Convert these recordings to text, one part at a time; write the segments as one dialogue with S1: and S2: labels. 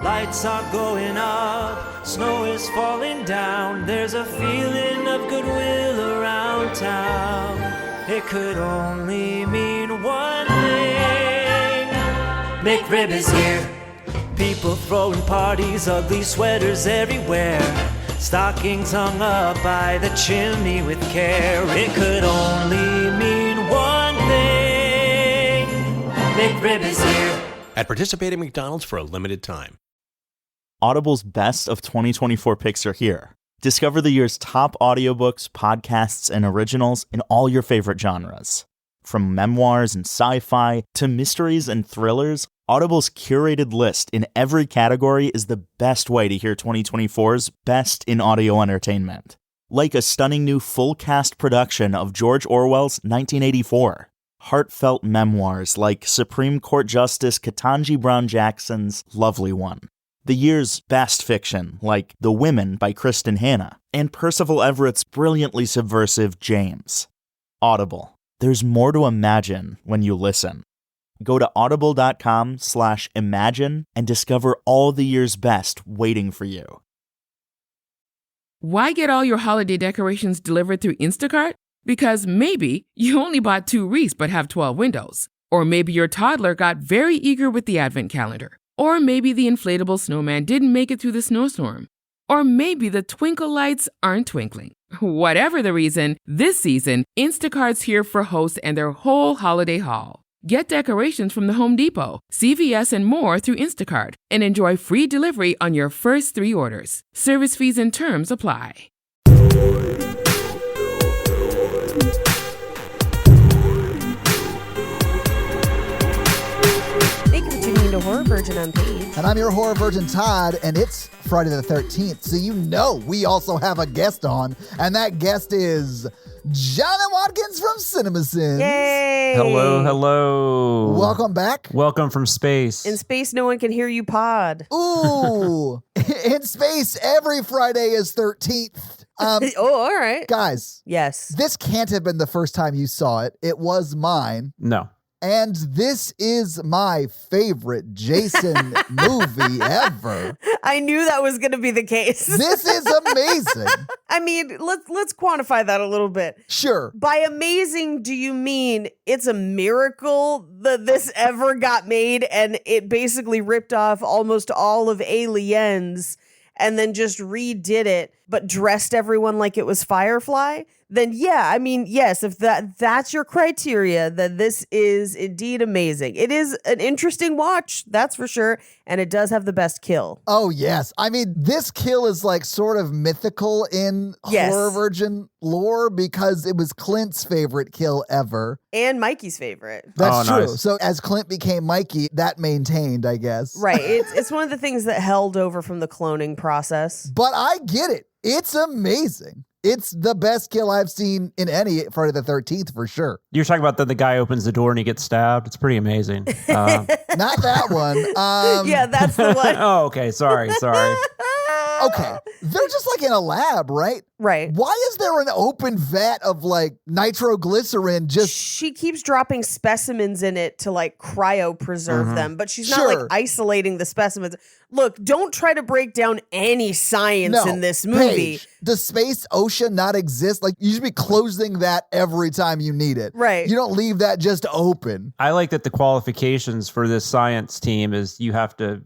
S1: Lights are going up, snow is falling down. There's a feeling of goodwill around town. It could only mean one thing. McRib is here. People throwing parties, ugly sweaters everywhere. Stockings hung up by the chimney with care. It could only mean one thing. McRib is here.
S2: At participating McDonald's for a limited time.
S3: Audible's best of 2024 picks are here. Discover the year's top audiobooks, podcasts, and originals in all your favorite genres. From memoirs and sci-fi to mysteries and thrillers, Audible's curated list in every category is the best way to hear 2024's best in audio entertainment. Like a stunning new full-cast production of George Orwell's 1984. Heartfelt memoirs like Supreme Court Justice Ketanji Brown Jackson's Lovely One. The year's best fiction, like The Women by Kristen Hanna, and Percival Everett's brilliantly subversive James. Audible. There's more to imagine when you listen. Go to audible.com/imagine and discover all the year's best waiting for you.
S4: Why get all your holiday decorations delivered through Instacart? Because maybe you only bought 2 wreaths but have 12 windows. Or maybe your toddler got very eager with the advent calendar. Or maybe the inflatable snowman didn't make it through the snowstorm. Or maybe the twinkle lights aren't twinkling. Whatever the reason, this season, Instacart's here for hosts and their whole holiday haul. Get decorations from the Home Depot, CVS, and more through Instacart and enjoy free delivery on your first 3 orders. Service fees and terms apply.
S5: To Horror Virgin on Page.
S6: And I'm your Horror Virgin Todd, and it's Friday the 13th, so you know we also have a guest on, and that guest is Johnny Watkins from CinemaSins.
S5: Yay!
S7: Hello.
S6: Welcome back.
S7: Welcome from space.
S5: In space, no one can hear you pod.
S6: Ooh, in space, every Friday is 13th.
S5: Oh, all right.
S6: Guys.
S5: Yes.
S6: This can't have been the first time you saw it. It was mine.
S7: No.
S6: And this is my favorite Jason movie ever.
S5: I knew that was going to be the case.
S6: This is amazing.
S5: I mean, let's quantify that a little bit.
S6: Sure.
S5: By amazing, do you mean it's a miracle that this ever got made and it basically ripped off almost all of Aliens and then just redid it, but dressed everyone like it was Firefly? Then yeah, I mean, yes, if that's your criteria, then this is indeed amazing. It is an interesting watch, that's for sure, and it does have the best kill.
S6: Oh, yes. I mean, this kill is like sort of mythical in Horror Virgin lore because it was Clint's favorite kill ever.
S5: And Mikey's favorite.
S6: That's true.
S7: Nice.
S6: So as Clint became Mikey, that maintained, I guess.
S5: Right. It's one of the things that held over from the cloning process.
S6: But I get it. It's amazing. It's the best kill I've seen in any Friday the 13th for sure.
S7: You're talking about the guy opens the door and he gets stabbed. It's pretty amazing.
S6: Not that one.
S5: Yeah, that's the one.
S7: Oh, okay. Sorry.
S6: Okay. They're just like in a lab, right?
S5: Right.
S6: Why is there an open vat of like nitroglycerin just...
S5: She keeps dropping specimens in it to like cryo preserve them, but she's not like isolating the specimens. Look, don't try to break down any science in this movie.
S6: Paige, does space ocean not exist? Like you should be closing that every time you need it.
S5: Right.
S6: You don't leave that just open.
S7: I like that the qualifications for this science team is you have to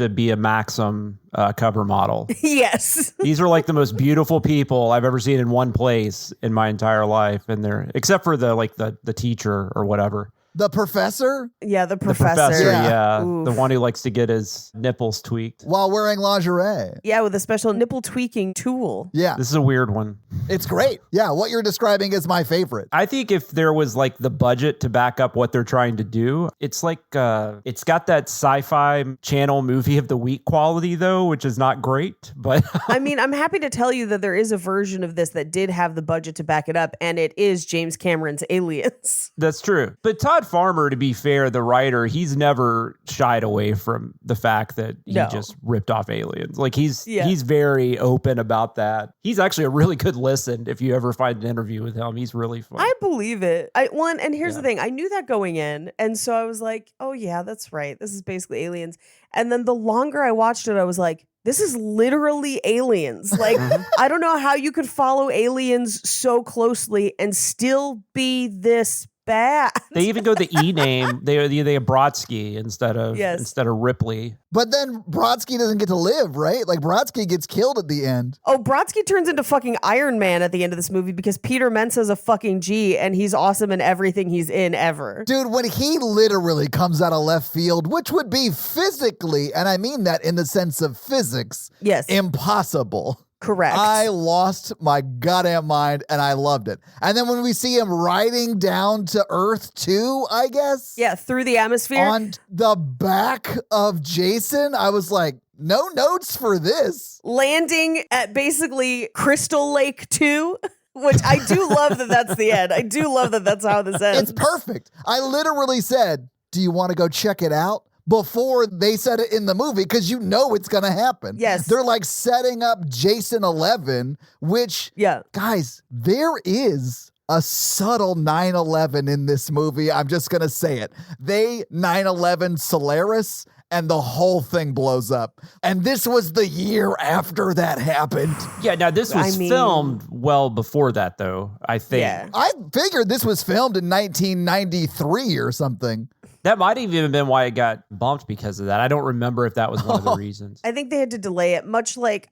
S7: be a Maxim cover model.
S5: Yes.
S7: These are like the most beautiful people I've ever seen in one place in my entire life, and they're except for the teacher or whatever.
S6: The professor?
S5: Yeah, the
S7: The
S5: professor.
S7: professor, yeah.
S5: Oof.
S7: The one who likes to get his nipples tweaked.
S6: While wearing lingerie.
S5: Yeah, with a special nipple tweaking tool.
S6: Yeah.
S7: This is a weird one.
S6: It's great. Yeah, what you're describing is my favorite.
S7: I think if there was like the budget to back up what they're trying to do, it's like it's got that sci-fi channel movie of the week quality though, which is not great. But
S5: I mean, I'm happy to tell you that there is a version of this that did have the budget to back it up, and it is James Cameron's Aliens.
S7: that's true. But Todd Farmer, to be fair, the writer, he's never shied away from the fact that he just ripped off aliens. Like he's very open about that. He's actually a really good listen if you ever find an interview with him. He's really fun.
S5: I believe it. And here's the thing. I knew that going in. And so I was like, oh yeah, that's right. This is basically aliens. And then the longer I watched it, I was like, this is literally aliens. Like, I don't know how you could follow aliens so closely and still be this bad.
S7: They even go the E name. They have Brodsky instead of Ripley.
S6: But then Brodsky doesn't get to live, right? Like Brodsky gets killed at the end.
S5: Oh, Brodsky turns into fucking Iron Man at the end of this movie because Peter Mensa's a fucking G and he's awesome in everything he's in ever.
S6: Dude, when he literally comes out of left field, which would be physically, and I mean that in the sense of physics, impossible.
S5: Correct.
S6: I lost my goddamn mind and I loved it. And then when we see him riding down to Earth too, I guess.
S5: Yeah, through the atmosphere.
S6: On the back of Jason, I was like, no notes for this.
S5: Landing at basically Crystal Lake 2. Which I do love that that's the end. I do love that that's how this ends.
S6: It's perfect. I literally said, do you want to go check it out? Before they said it in the movie, because you know it's going to happen.
S5: Yes.
S6: They're like setting up Jason 11, which, guys, there is a subtle 9/11 in this movie. I'm just going to say it. They 9/11 Solaris, and the whole thing blows up. And this was the year after that happened.
S7: Yeah, now this was filmed well before that, though, I think.
S5: Yeah.
S6: I figured this was filmed in 1993 or something.
S7: That might have even been why it got bumped because of that. I don't remember if that was one of the reasons.
S5: I think they had to delay it, much like,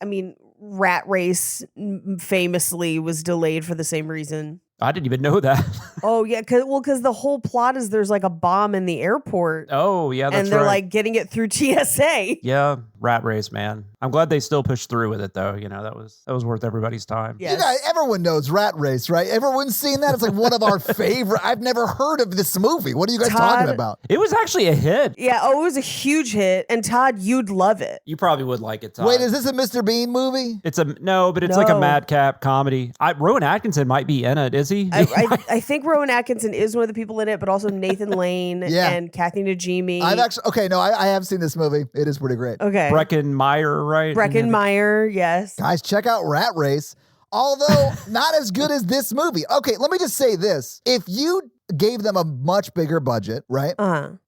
S5: Rat Race famously was delayed for the same reason.
S7: I didn't even know that.
S5: Oh, yeah. Because the whole plot is there's like a bomb in the airport.
S7: Oh, yeah, that's right.
S5: And they're like getting it through TSA.
S7: Yeah, Rat Race, man. I'm glad they still pushed through with it, though. You know, that was worth everybody's time.
S5: Yes.
S6: You guys, everyone knows Rat Race, right? Everyone's seen that. It's like one of our favorite. I've never heard of this movie. What are you guys talking about?
S7: It was actually a hit.
S5: Yeah, it was a huge hit. And Todd, you'd love it.
S7: You probably would like it, Todd.
S6: Wait, is this a Mr. Bean movie?
S7: It's like a madcap comedy. Rowan Atkinson might be in it, is he?
S5: I think Rowan Atkinson is one of the people in it, but also Nathan Lane and Kathy Najimy.
S6: I have seen this movie. It is pretty great.
S5: Okay.
S7: Brecken Meyer, right?
S5: Brecken Meyer, yes.
S6: Guys, check out Rat Race. Although not as good as this movie. Okay, let me just say this. If you gave them a much bigger budget, right?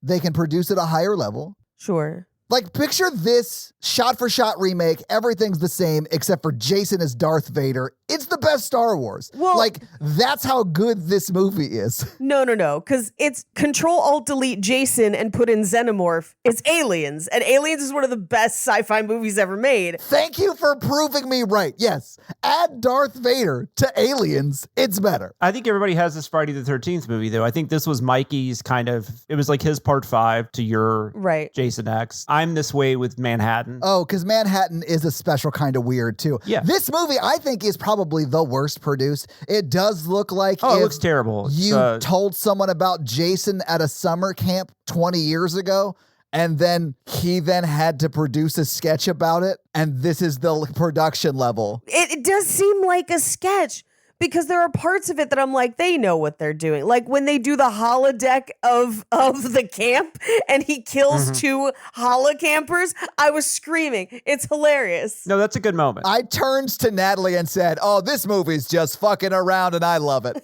S6: They can produce at a higher level.
S5: Sure.
S6: Like, picture this shot-for-shot remake. Everything's the same except for Jason as Darth Vader. It's the best Star Wars.
S5: Well,
S6: like, that's how good this movie is.
S5: No. Because it's Control-Alt-Delete Jason and put in Xenomorph. It's Aliens. And Aliens is one of the best sci-fi movies ever made.
S6: Thank you for proving me right. Yes. Add Darth Vader to Aliens. It's better.
S7: I think everybody has this Friday the 13th movie, though. I think this was Mikey's it was like his part 5 to your Jason X. I'm this way with Manhattan.
S6: Oh, because Manhattan is a special kind of weird, too.
S7: Yeah.
S6: This movie, I think, is probably the worst produced. It does look like
S7: it looks terrible.
S6: You told someone about Jason at a summer camp 20 years ago, and then he had to produce a sketch about it, and this is the production level.
S5: It does seem like a sketch. Because there are parts of it that I'm like, they know what they're doing. Like when they do the holodeck of the camp and he kills 2 holocampers, I was screaming. It's hilarious.
S7: No, that's a good moment.
S6: I turned to Natalie and said, oh, this movie's just fucking around and I love it.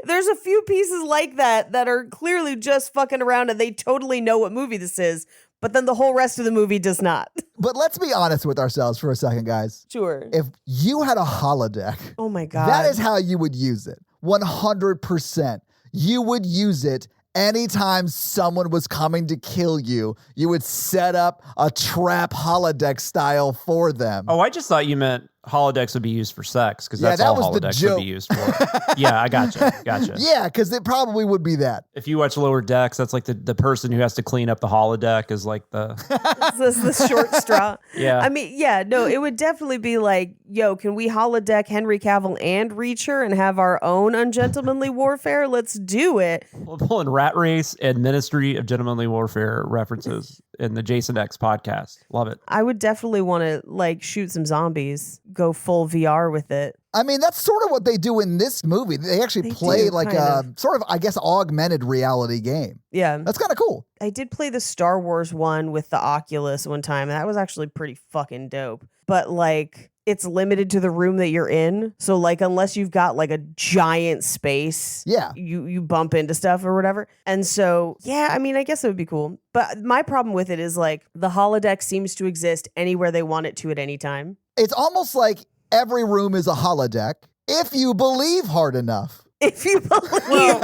S5: There's a few pieces like that are clearly just fucking around and they totally know what movie this is. But then the whole rest of the movie does not.
S6: But let's be honest with ourselves for a second, guys.
S5: Sure.
S6: If you had a holodeck,
S5: oh my God,
S6: that is how you would use it. 100%. You would use it anytime someone was coming to kill you. You would set up a trap holodeck style for them.
S7: Oh, I just thought you meant holodecks would be used for sex because that's all holodecks would be used for. Yeah, I gotcha.
S6: Yeah, because it probably would be that.
S7: If you watch Lower Decks, that's like the person who has to clean up the holodeck is like the...
S5: This is the short straw.
S7: Yeah.
S5: I mean, yeah, no, it would definitely be like, yo, can we holodeck Henry Cavill and Reacher and have our own Ungentlemanly Warfare? Let's do it.
S7: We'll pull in Rat Race and Ministry of Gentlemanly Warfare references in the Jason X podcast. Love it.
S5: I would definitely want to like shoot some zombies, go full VR with it.
S6: I mean, that's sort of what they do in this movie. They actually play like a sort of, I guess, augmented reality game.
S5: Yeah.
S6: That's kind of cool.
S5: I did play the Star Wars one with the Oculus one time, and that was actually pretty fucking dope. But like, it's limited to the room that you're in. So like, unless you've got like a giant space, you bump into stuff or whatever. And so, yeah, I mean, I guess it would be cool. But my problem with it is like the holodeck seems to exist anywhere they want it to at any time.
S6: It's almost like every room is a holodeck if you believe hard enough.
S5: If you believe.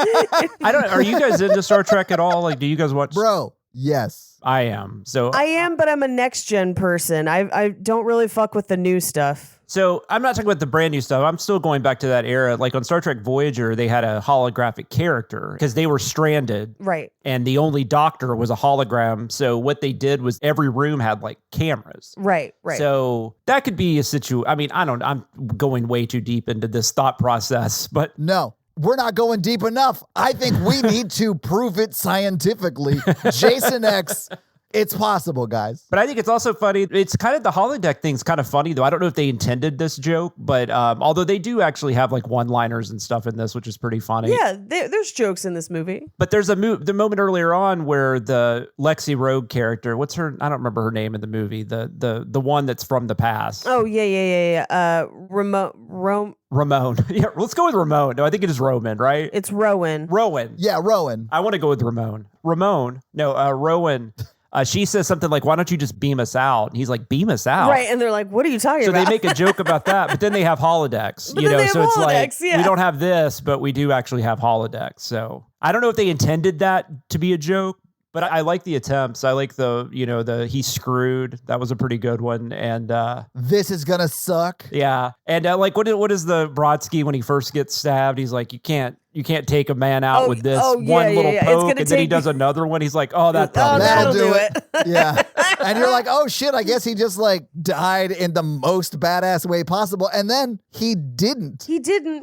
S7: Are you guys into Star Trek at all? Like, do you guys watch?
S6: Bro, yes.
S7: I am. So
S5: I am, but I'm a next gen person. I don't really fuck with the new stuff.
S7: So I'm not talking about the brand new stuff. I'm still going back to that era. Like on Star Trek Voyager, they had a holographic character because they were stranded.
S5: Right.
S7: And the only doctor was a hologram. So what they did was every room had like cameras.
S5: Right.
S7: So that could be a situation. I mean, I'm going way too deep into this thought process, but
S6: no. We're not going deep enough. I think we need to prove it scientifically. Jason X, it's possible, guys.
S7: But I think it's also funny. It's kind of the holodeck thing's kind of funny, though. I don't know if they intended this joke, but although they do actually have like one-liners and stuff in this, which is pretty funny.
S5: Yeah, there's jokes in this movie.
S7: But there's the moment earlier on where the Lexi Rogue character, what's her? I don't remember her name in the movie. The one that's from the past.
S5: Oh yeah.
S7: Ramon. Yeah, let's go with Ramon. No, I think it is Roman, right?
S5: It's Rowan.
S6: Yeah, Rowan.
S7: I want to go with Ramon. Rowan. She says something like, why don't you just beam us out? And he's like, beam us out?
S5: Right, and they're like, what are you talking about?
S7: So they make a joke about that, but then they have holodecks. So it's like, we don't have this, but we do actually have holodecks. So I don't know if they intended that to be a joke, but I like the attempts. I like the he's screwed. That was a pretty good one. And
S6: this is gonna suck.
S7: Yeah. And like, what is the Brodsky when he first gets stabbed? He's like, you can't take a man out with this little poke. And then he does another one. He's like,
S5: that'll do it.
S6: Yeah. And you're like, oh shit, I guess he just like died in the most badass way possible. And then he didn't.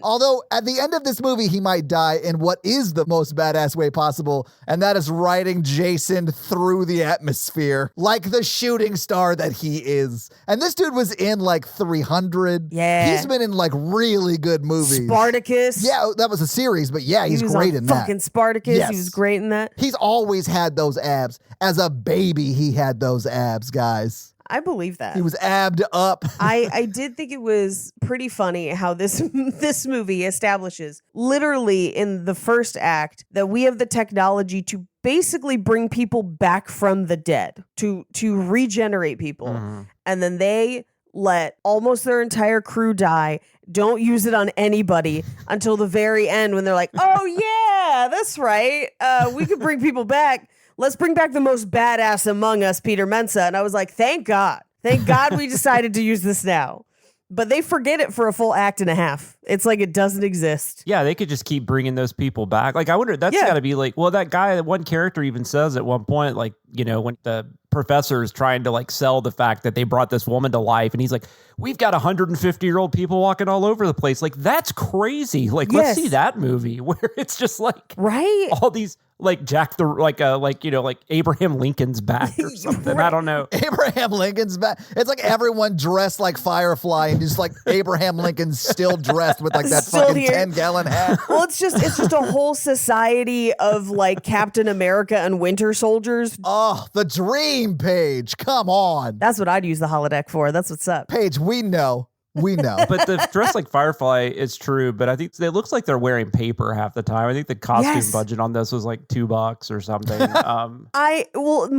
S6: Although at the end of this movie, he might die in what is the most badass way possible. And that is riding Jason through the atmosphere like the shooting star that he is. And this dude was in like 300.
S5: Yeah.
S6: He's been in like really good movies.
S5: Spartacus.
S6: Yeah, that was a series, but yeah, he's great in that.
S5: Fucking Spartacus.
S6: Yes.
S5: He was great in that.
S6: He's always had those abs. As a baby, he had those abs, guys.
S5: I believe that.
S6: He was abbed up.
S5: I did think it was pretty funny how this movie establishes literally in the first act that we have the technology to basically bring people back from the dead, to regenerate people. Mm-hmm. And then they let almost their entire crew die, don't use it on anybody until the very end when they're like, oh yeah, that's right. We could bring people back. Let's bring back the most badass among us, Peter Mensa. And I was like, thank God. Thank God we decided to use this now. But they forget it for a full act and a half. It's like it doesn't exist.
S7: Yeah, they could just keep bringing those people back. Like, I wonder, that's got to be like, well, that guy, one character even says at one point, like, when the professor is trying to like sell the fact that they brought this woman to life. And he's like, we've got 150-year-old people walking all over the place. Like, that's crazy. Like, let's see that movie where it's just like all these like like Abraham Lincoln's back or something. I don't know.
S6: Abraham Lincoln's back. It's like everyone dressed like Firefly and just like Abraham Lincoln's still dressed with like that fucking 10-gallon hat.
S5: Well, it's just a whole society of like Captain America and Winter Soldiers.
S6: Oh, the dream, Paige. Come on.
S5: That's what I'd use the holodeck for. That's what's up.
S6: Paige, we know.
S7: But the dress like Firefly is true, but I think it looks like they're wearing paper half the time. I think the costume budget on this was like $2 or something.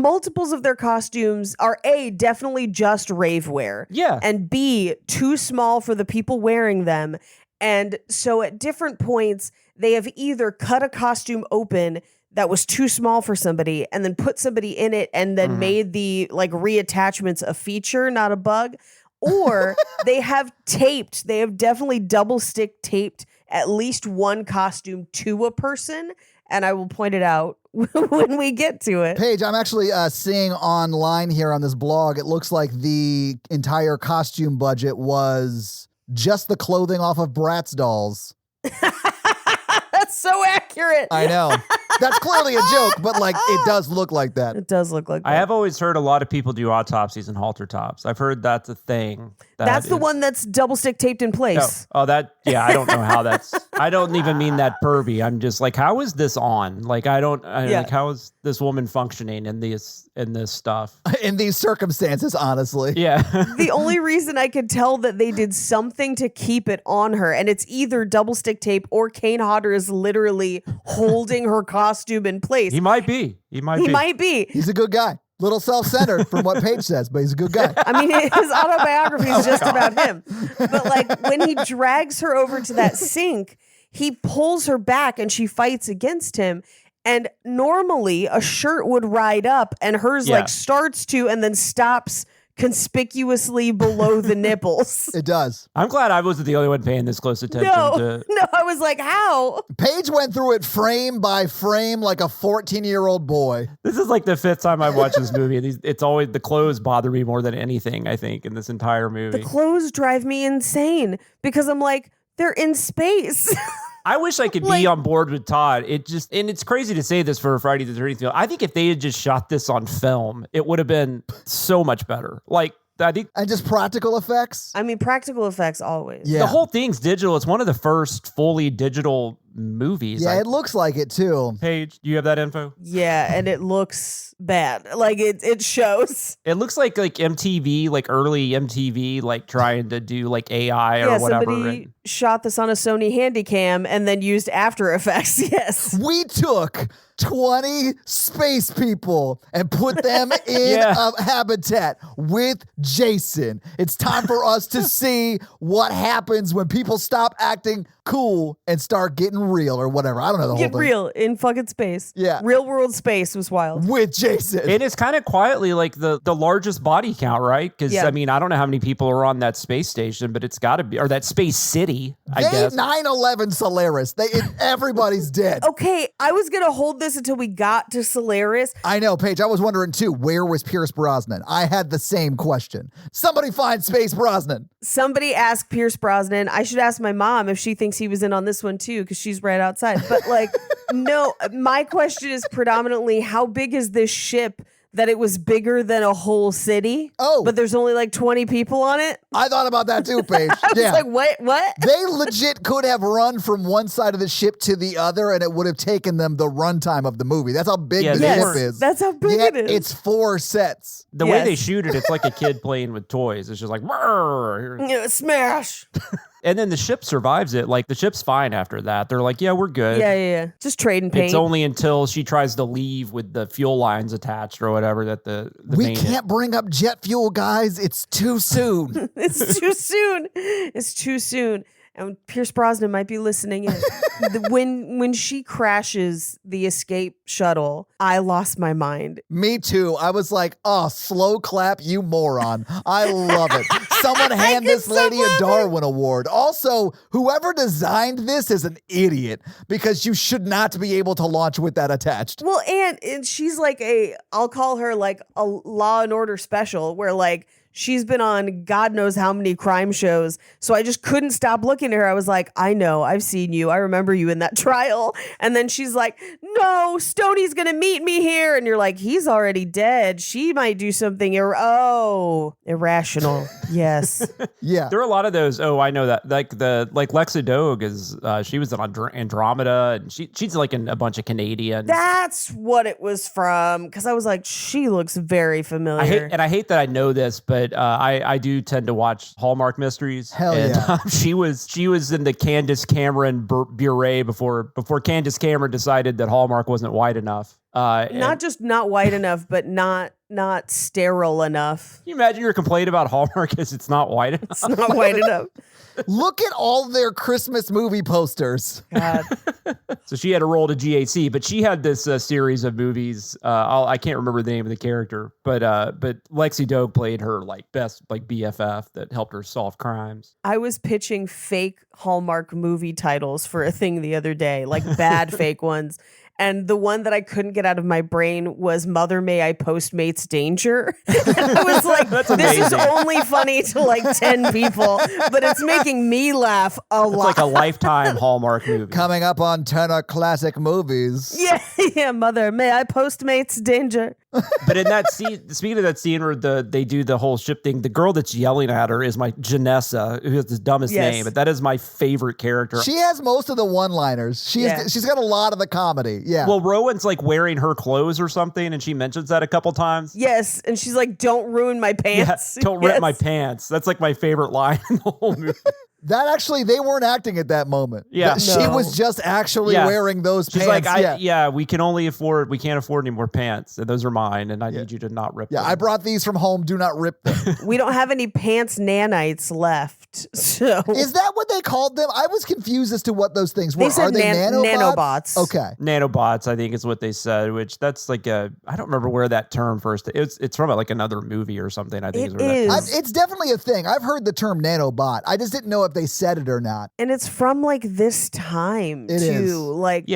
S5: Multiples of their costumes are A, definitely just rave wear.
S7: Yeah.
S5: And B, too small for the people wearing them. And so at different points, they have either cut a costume open that was too small for somebody and then put somebody in it and then made the like reattachments a feature, not a bug. Or they have definitely double stick taped at least one costume to a person. And I will point it out when we get to it.
S6: Paige, I'm actually seeing online here on this blog, it looks like the entire costume budget was just the clothing off of Bratz dolls.
S5: That's so accurate.
S6: I know. That's clearly a joke, but like it does look like that.
S5: It does look like that.
S7: I have always heard a lot of people do autopsies in halter tops. I've heard that's a thing.
S5: That's the one that's double stick taped in place.
S7: Oh, I don't know how that's, I don't even mean that pervy. I'm just like, how is this on? Like, like, how is this woman functioning in this stuff?
S6: In these circumstances, honestly.
S7: Yeah.
S5: The only reason I could tell that they did something to keep it on her, and it's either double stick tape or Kane Hodder is literally holding her costume in place.
S7: He might be. He might be.
S6: He's a good guy. Little self-centered from what Paige says, but he's a good guy.
S5: I mean, his autobiography is just about him. But like when he drags her over to that sink, he pulls her back and she fights against him. And normally a shirt would ride up and hers like starts to and then stops conspicuously below the nipples.
S6: It does.
S7: I'm glad I wasn't the only one paying this close attention to.
S5: No, I was like, how?
S6: Paige went through it frame by frame like a 14-year-old boy.
S7: This is like the 5th time I've watched this movie. It's always the clothes bother me more than anything, I think, in this entire movie.
S5: The clothes drive me insane because I'm like, they're in space.
S7: I wish I could be on board with Todd. And it's crazy to say this for a Friday the 13th film. I think if they had just shot this on film, it would have been so much better. Like, I think.
S6: And just practical effects?
S5: I mean, practical effects always.
S6: Yeah.
S7: The whole thing's digital. It's one of the first fully digital movies.
S6: Yeah, it looks like it too.
S7: Paige, do you have that info?
S5: Yeah, and it looks bad. Like it shows.
S7: It looks like MTV, like early MTV, like trying to do like AI or whatever.
S5: Somebody shot this on a Sony Handycam and then used After Effects. Yes.
S6: We took 20 space people and put them in a habitat with Jason. It's time for us to see what happens when people stop acting cool and start getting real or whatever. I don't know the whole thing.
S5: Get real in fucking space.
S6: Yeah.
S5: Real world space was wild.
S6: With Jason.
S7: And it's kind of quietly like the largest body count, right? Because, I mean, I don't know how many people are on that space station, but it's got to be, or that space city, I guess.
S6: 9/11 Solaris. Everybody's dead.
S5: Okay, I was going to hold this until we got to Solaris.
S6: I know, Paige. I was wondering, too, where was Pierce Brosnan? I had the same question. Somebody find Space Brosnan.
S5: Somebody asked Pierce Brosnan. I should ask my mom if she thinks he was in on this one, too, because she's right outside. But, like, no, my question is predominantly, how big is this ship that it was bigger than a whole city?
S6: Oh.
S5: But there's only like 20 people on it?
S6: I thought about that too, Paige. Yeah.
S5: I was like, what?
S6: They legit could have run from one side of the ship to the other and it would have taken them the runtime of the movie. That's how big the ship is.
S5: That's how big it is.
S6: It's 4 sets.
S7: The way they shoot it, it's like a kid playing with toys. It's just like,
S5: smash.
S7: And then the ship survives it. Like, the ship's fine after that. They're like, yeah, we're good.
S5: Yeah. Just trading paint.
S7: It's only until she tries to leave with the fuel lines attached or whatever that the
S6: We can't bring up jet fuel, guys. It's too soon.
S5: It's too soon. It's too soon. And Pierce Brosnan might be listening in. When she crashes the escape shuttle, I lost my mind.
S6: Me too. I was like, oh, slow clap, you moron. I love it. Someone hand this lady a Darwin Award. Also, whoever designed this is an idiot because you should not be able to launch with that attached.
S5: Well, and she's like I'll call her like a Law and Order special where like, she's been on God knows how many crime shows. So I just couldn't stop looking at her. I was like, I know, I've seen you. I remember you in that trial. And then she's like, no, Stoney's going to meet me here. And you're like, he's already dead. She might do something. Irrational. Yes.
S6: Yeah.
S7: There are a lot of those. Oh, I know that. Like Lexa Dogue is, she was on Andromeda and she's like in a bunch of Canadian.
S5: That's what it was from. Because I was like, she looks very familiar.
S7: I hate that I know this, but I do tend to watch Hallmark mysteries.
S6: Hell yeah.
S7: She was in the Candace Cameron bure before Candace Cameron decided that Hallmark wasn't white enough.
S5: Not just not white enough, but not sterile enough.
S7: Can you imagine your complaint about Hallmark is it's not white enough?
S5: It's not white enough.
S6: Look at all their Christmas movie posters.
S5: God.
S7: So she had a role to GAC, but she had this series of movies. I can't remember the name of the character, but Lexi Dogue played her like best like BFF that helped her solve crimes.
S5: I was pitching fake Hallmark movie titles for a thing the other day, like bad fake ones. And the one that I couldn't get out of my brain was Mother May I Postmates Danger. I was like, this is only funny to like 10 people, but it's making me laugh a lot.
S7: It's like a Lifetime Hallmark movie.
S6: Coming up on Turner Classic Movies.
S5: Yeah, Mother May I Postmates Danger.
S7: But in that scene, speaking of that scene where they do the whole ship thing, the girl that's yelling at her is my Janessa, who has the dumbest name, but that is my favorite character.
S6: She has most of the one-liners. She's got a lot of the comedy. Yeah.
S7: Well, Rowan's like wearing her clothes or something, and she mentions that a couple times.
S5: Yes, and she's like, "Don't ruin my pants."
S7: Yeah, don't rip my pants. That's like my favorite line in the whole movie.
S6: That actually, they weren't acting at that moment.
S7: Yeah.
S6: She was just actually wearing those pants.
S7: She's like, we can't afford any more pants. And those are mine, and I need you to not rip them.
S6: I brought these from home. Do not rip them.
S5: We don't have any pants nanites left. So
S6: is that what they called them? I was confused as to what those things were.
S5: They said
S6: are they
S5: nanobots?
S6: Okay.
S7: Nanobots, I think is what they said, which that's like I don't remember where that term first, it's from like another movie or something, I think.
S6: It's definitely a thing. I've heard the term nanobot. I just didn't know if they said it or not.
S5: And it's from like this time too. Like,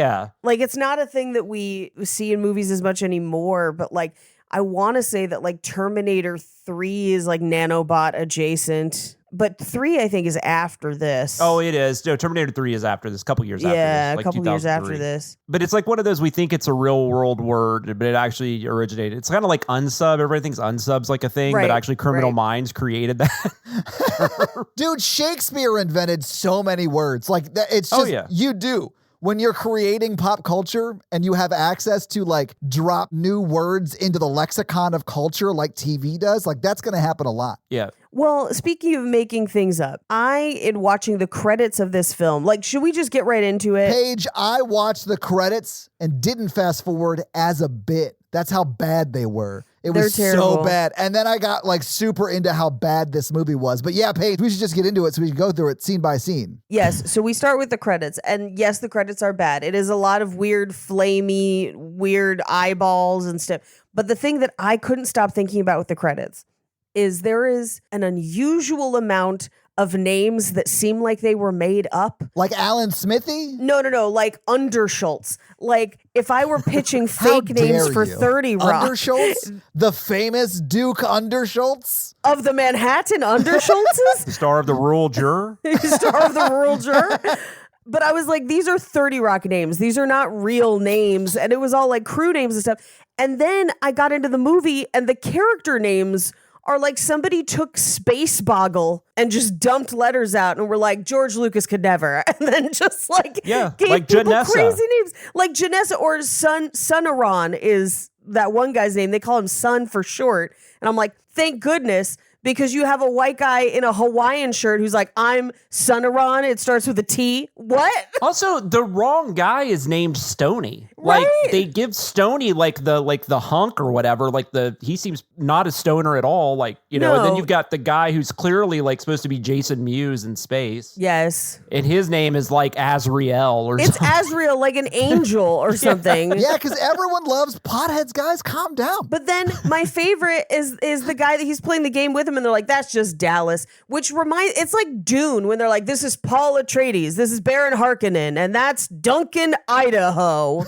S5: like it's not a thing that we see in movies as much anymore, but like I want to say that like Terminator 3 is like nanobot adjacent. But 3, I think, is after this.
S7: Oh, it is. No, Terminator 3 is after this, a couple years after this.
S5: Yeah,
S7: like
S5: a couple years after this.
S7: But it's like one of those, we think it's a real world word, but it actually originated. It's kind of like unsub. Everybody thinks unsub's like a thing, but actually Criminal Minds created that.
S6: Dude, Shakespeare invented so many words. Like, it's just, you do. When you're creating pop culture and you have access to like drop new words into the lexicon of culture like TV does, like that's going to happen a lot.
S7: Yeah.
S5: Well, speaking of making things up, in watching the credits of this film, like, should we just get right into it?
S6: Paige, I watched the credits and didn't fast forward as a bit. That's how bad they were. They're terrible. So bad. And then I got like super into how bad this movie was. But yeah, Paige, we should just get into it so we can go through it scene by scene.
S5: Yes. So we start with the credits. And yes, the credits are bad. It is a lot of weird, flamey, weird eyeballs and stuff. But the thing that I couldn't stop thinking about with the credits is there is an unusual amount of names that seem like they were made up.
S6: Like Alan Smithy?
S5: No. Like Underschultz. Like if I were pitching fake names for 30 Rock.
S6: Underschultz? The famous Duke Underschultz?
S5: Of the Manhattan Underschultzes?
S7: The star of The Rural Juror?
S5: Star of The Rural Juror? But I was like, these are 30 Rock names. These are not real names. And it was all like crew names and stuff. And then I got into the movie and the character names are like somebody took Space Boggle and just dumped letters out and were like, George Lucas could never. And then just like gave
S7: like
S5: people
S7: Janessa.
S5: Crazy names. Like Janessa or Sunaron is that one guy's name. They call him Sun for short. And I'm like, thank goodness. Because you have a white guy in a Hawaiian shirt who's like, I'm Sunaron. It starts with a T. What?
S7: Also, the wrong guy is named Stoney. Like they give Stoney like the hunk or whatever. Like he seems not a stoner at all. Like, you know, and then you've got the guy who's clearly like supposed to be Jason Mewes in space.
S5: Yes.
S7: And his name is like Azrael or something.
S5: It's Azrael, like an angel or something.
S6: Yeah, because everyone loves potheads, guys. Calm down.
S5: But then my favorite is the guy that he's playing the game with him, and they're like, that's just Dallas, which it's like Dune when they're like, this is Paul Atreides, this is Baron Harkonnen, and that's Duncan, Idaho.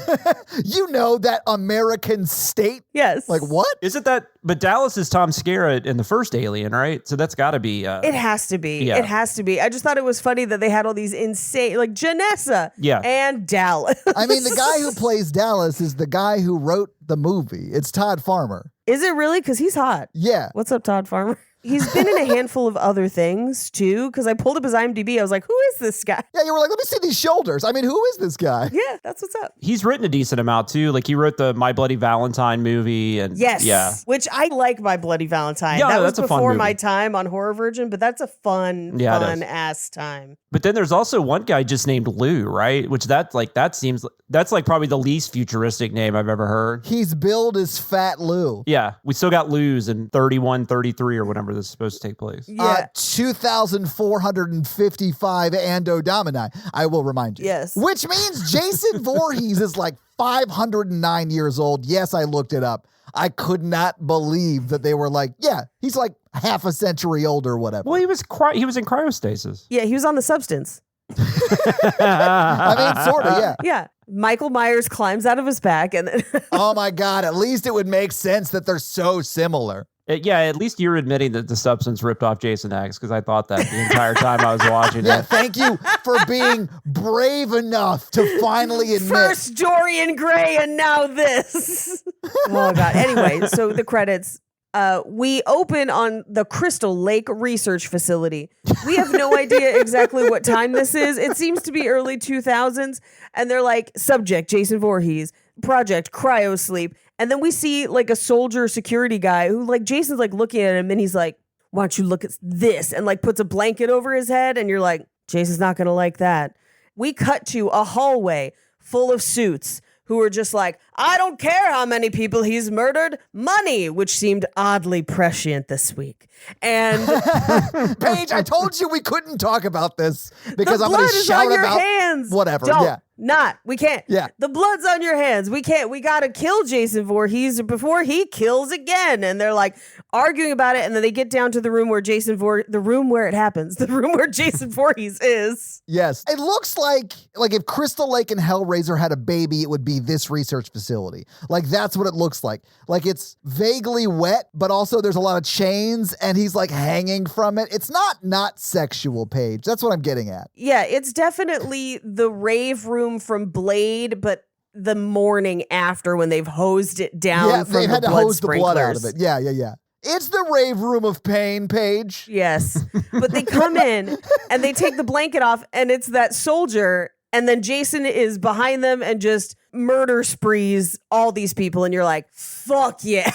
S6: You know, that American state?
S5: Yes.
S6: Like, what?
S7: Is it that? But Dallas is Tom Skerritt in the first Alien, right? So that's got to be.
S5: It has to be.
S7: Yeah.
S5: It has to be. I just thought it was funny that they had all these insane, like Janessa and Dallas.
S6: I mean, the guy who plays Dallas is the guy who wrote the movie. It's Todd Farmer.
S5: Is it really? Because he's hot.
S6: Yeah.
S5: What's up, Todd Farmer? He's been in a handful of other things, too, because I pulled up his IMDb. I was like, who is this guy?
S6: Yeah, you were like, let me see these shoulders. I mean, who is this guy?
S5: Yeah, that's what's up.
S7: He's written a decent amount, too. Like, he wrote the My Bloody Valentine movie. And
S5: yes.
S7: Yeah.
S5: Which I like My Bloody Valentine.
S7: Yeah,
S5: that was
S7: that's a fun
S5: before
S7: movie.
S5: my time on Horror Virgin, but that's a fun-ass time.
S7: But then there's also one guy just named Lou, right? Which that's like probably the least futuristic name I've ever heard.
S6: He's billed as Fat Lou.
S7: Yeah, we still got Lou's in 31, 33 or whenever this is supposed to take place.
S5: Yeah.
S6: 2,455 Anno Domini, I will remind you.
S5: Yes.
S6: Which means Jason Voorhees is like 509 years old. Yes, I looked it up. I could not believe that they were like, yeah, he's like half a century old or whatever.
S7: Well, he was in cryostasis.
S5: Yeah, he was on the substance.
S6: I mean, sort of, yeah.
S5: Yeah. Michael Myers climbs out of his back and then
S6: Oh my God, at least it would make sense that they're so similar.
S7: Yeah, at least you're admitting that the substance ripped off Jason X, because I thought that the entire time I was watching
S6: Yeah,
S7: it.
S6: thank you for being brave enough to finally admit.
S5: first Dorian Gray and now this. Oh God. Anyway, so the credits. We open on the Crystal Lake Research Facility. We have no idea exactly what time this is. It seems to be early 2000s. And they're like, subject, Jason Voorhees, project, cryosleep. And then we see like a soldier security guy who like Jason's like looking at him and he's like, why don't you look at this? And like puts a blanket over his head. And you're like, Jason's not going to like that. We cut to a hallway full of suits who are just like, I don't care how many people he's murdered, money, which seemed oddly prescient this week. And
S6: Paige, I told you we couldn't talk about this because I'm going to
S5: is
S6: shout
S5: on your
S6: about
S5: hands.
S6: whatever.
S5: Don't.
S6: Yeah.
S5: We can't.
S6: Yeah.
S5: The blood's on your hands. We can't. We got to kill Jason Voorhees before he kills again. And they're like arguing about it. And then they get down to the room where the room where it happens, the room where Jason Voorhees is.
S6: Yes. It looks like if Crystal Lake and Hellraiser had a baby, it would be this research facility. Like that's what it looks like. Like it's vaguely wet, but also there's a lot of chains and he's like hanging from it. It's not sexual, Paige. That's what I'm getting at.
S5: Yeah, it's definitely the rave room from Blade, but the morning after when they've hosed it down from
S6: they've had
S5: the
S6: to
S5: blood
S6: hose the blood out of
S5: sprinklers.
S6: it. Yeah. It's the rave room of pain, Paige.
S5: Yes. But they come in and they take the blanket off and it's that soldier. And then Jason is behind them and just murder sprees all these people. And you're like, fuck yeah.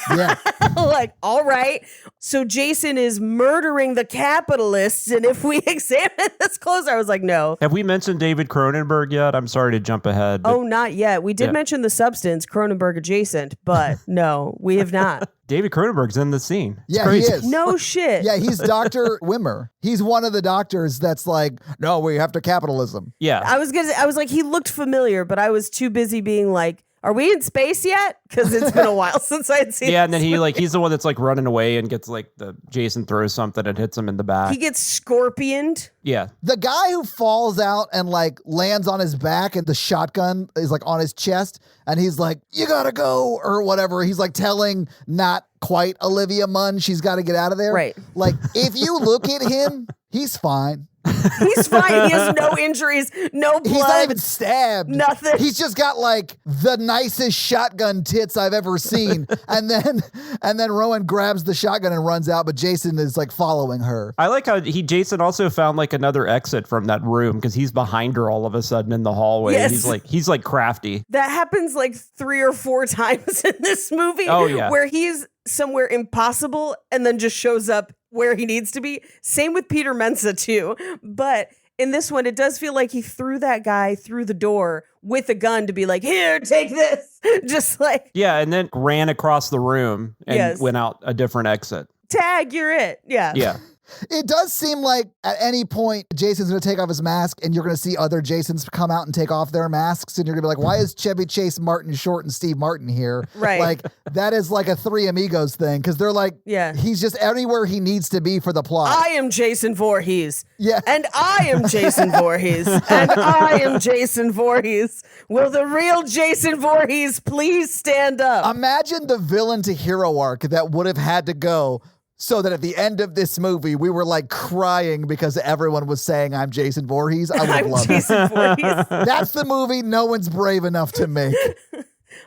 S5: Like, all right. So Jason is murdering the capitalists. And if we examine this closer, I was like, no.
S7: Have we mentioned David Cronenberg yet? I'm sorry to jump ahead.
S5: Oh, not yet. We did mention the substance, Cronenberg adjacent, but no, we have not.
S7: David Cronenberg's in the scene. It's
S6: Yeah,
S7: crazy.
S6: he is.
S5: No shit.
S6: Yeah, he's Dr. Wimmer. He's one of the doctors that's like, no, we have to capitalism.
S7: Yeah.
S5: I was like, he looked familiar, but I was too busy being like, are we in space yet? Because it's been a while since I'd seen.
S7: Yeah, and then he's the one that's like running away and gets like the Jason throws something and hits him in the back.
S5: He gets scorpioned.
S7: Yeah.
S6: The guy who falls out and like lands on his back and the shotgun is like on his chest and he's like, you gotta go or whatever. He's like telling not quite Olivia Munn she's got to get out of there.
S5: Right.
S6: Like if you look at him, he's fine.
S5: He's fine. He has no injuries, no blood.
S6: He's not even stabbed.
S5: Nothing.
S6: He's just got like the nicest shotgun tits I've ever seen. and then Rowan grabs the shotgun and runs out, but Jason is like following her.
S7: I like how Jason also found like another exit from that room because he's behind her all of a sudden in the hallway.
S5: Yes.
S7: He's like crafty.
S5: That happens like 3 or 4 times in this movie.
S7: Oh, yeah.
S5: Where he's somewhere impossible and then just shows up where he needs to be. Same with Peter Mensa too. But in this one, it does feel like he threw that guy through the door with a gun to be like, here, take this. Just like,
S7: Yeah, and then ran across the room and went out a different exit.
S5: tag, you're it. Yeah.
S7: Yeah.
S6: It does seem like at any point Jason's going to take off his mask and you're going to see other Jasons come out and take off their masks and you're going to be like, why is Chevy Chase, Martin Short, and Steve Martin here?
S5: Right.
S6: Like that is like a Three Amigos thing because they're like, he's just anywhere he needs to be for the plot.
S5: I am Jason Voorhees.
S6: Yeah.
S5: And I am Jason Voorhees. And I am Jason Voorhees. Will the real Jason Voorhees please stand up?
S6: Imagine the villain to hero arc that would have had to go so that at the end of this movie, we were like crying because everyone was saying, I'm Jason Voorhees. I would have loved
S5: Jason
S6: it.
S5: Voorhees.
S6: That's the movie no one's brave enough to make.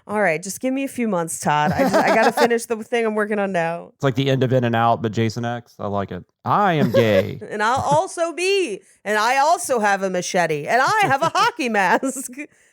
S5: All right, just give me a few months, Todd. I got to finish the thing I'm working on now.
S7: It's like the end of In and Out, but Jason X. I like it. I am gay.
S5: And I'll also be. And I also have a machete. And I have a hockey mask.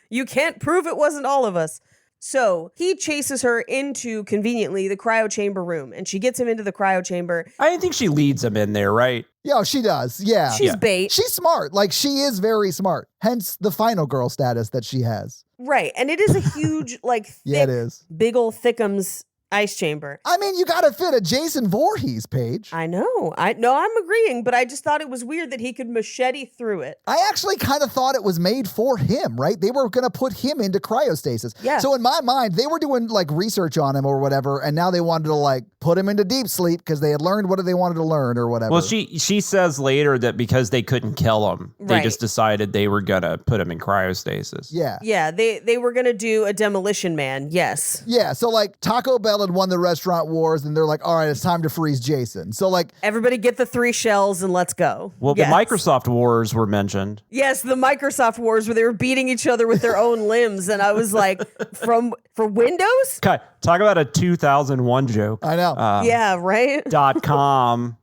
S5: You can't prove it wasn't all of us. So he chases her into, conveniently, the cryo chamber room. And she gets him into the cryo chamber.
S7: I think she leads him in there, right?
S6: Yeah, she does. Yeah.
S5: She's bait.
S6: She's smart. Like, she is very smart. Hence the final girl status that she has.
S5: Right. And it is a huge, like, thick,
S6: Yeah, it is.
S5: big ol' thickums Ice chamber.
S6: I mean, you got to fit a Jason Voorhees, Paige.
S5: I know. I'm agreeing, but I just thought it was weird that he could machete through it.
S6: I actually kind of thought it was made for him, right? They were going to put him into cryostasis.
S5: Yeah.
S6: So in my mind, they were doing like research on him or whatever, and now they wanted to like put him into deep sleep because they had learned what they wanted to learn or whatever.
S7: Well, she says later that because they couldn't kill him, they just decided they were going to put him in cryostasis.
S6: Yeah.
S5: Yeah, they were going to do a Demolition Man, yes.
S6: Yeah, so like Taco Bell had won the restaurant wars, and they're like, all right, it's time to freeze Jason. So like...
S5: Everybody get the 3 shells and let's go.
S7: Well, the Microsoft wars were mentioned.
S5: Yes, the Microsoft wars where they were beating each other with their own limbs, and I was like, for Windows?
S7: Okay, talk about a 2001 joke.
S6: I know.
S5: Yeah, right?
S7: .com.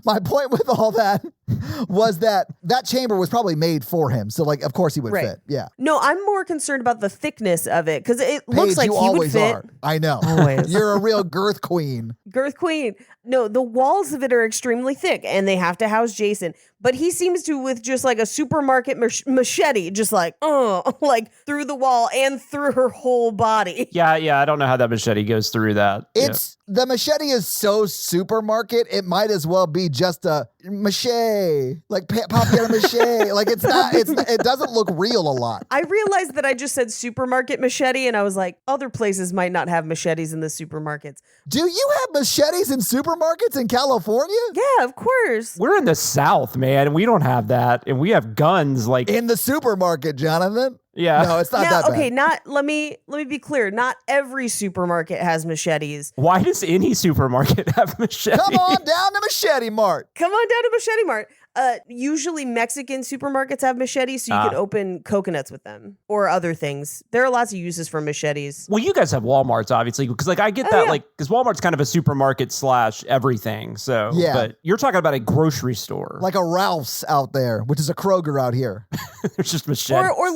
S6: My point with all that was that chamber was probably made for him. So, like, of course he would fit. Yeah.
S5: No, I'm more concerned about the thickness of it because it looks
S6: Paige,
S5: like
S6: you
S5: he
S6: always
S5: would fit.
S6: are. I know.
S5: Always.
S6: You're a real girth queen.
S5: Girth queen. No, the walls of it are extremely thick and they have to house Jason. But he seems to, with just like a supermarket machete, just like through the wall and through her whole body.
S7: Yeah. I don't know how that machete goes through that.
S6: The machete is so supermarket, it might as well be just a mache, like papier-mâché. Like it doesn't look real a lot.
S5: I realized that I just said supermarket machete, and I was like, other places might not have machetes in the supermarkets.
S6: Do you have machetes in supermarkets in California?
S5: Yeah, of course.
S7: We're in the South, man, and we don't have that, and we have guns like
S6: in the supermarket, Jonathan.
S7: Yeah.
S6: No, it's not that bad.
S5: Okay, let me be clear. Not every supermarket has machetes.
S7: Why does any supermarket have machetes?
S6: Come on down to Machete Mart.
S5: Come on down to Machete Mart. Usually Mexican supermarkets have machetes, so you can open coconuts with them or other things. There are lots of uses for machetes.
S7: Well, you guys have Walmarts, obviously, because like I get that, like, because Walmart's kind of a supermarket / everything. So,
S6: yeah.
S7: But you're talking about a grocery store,
S6: like a Ralph's out there, which is a Kroger out here.
S7: There's just machetes,
S5: or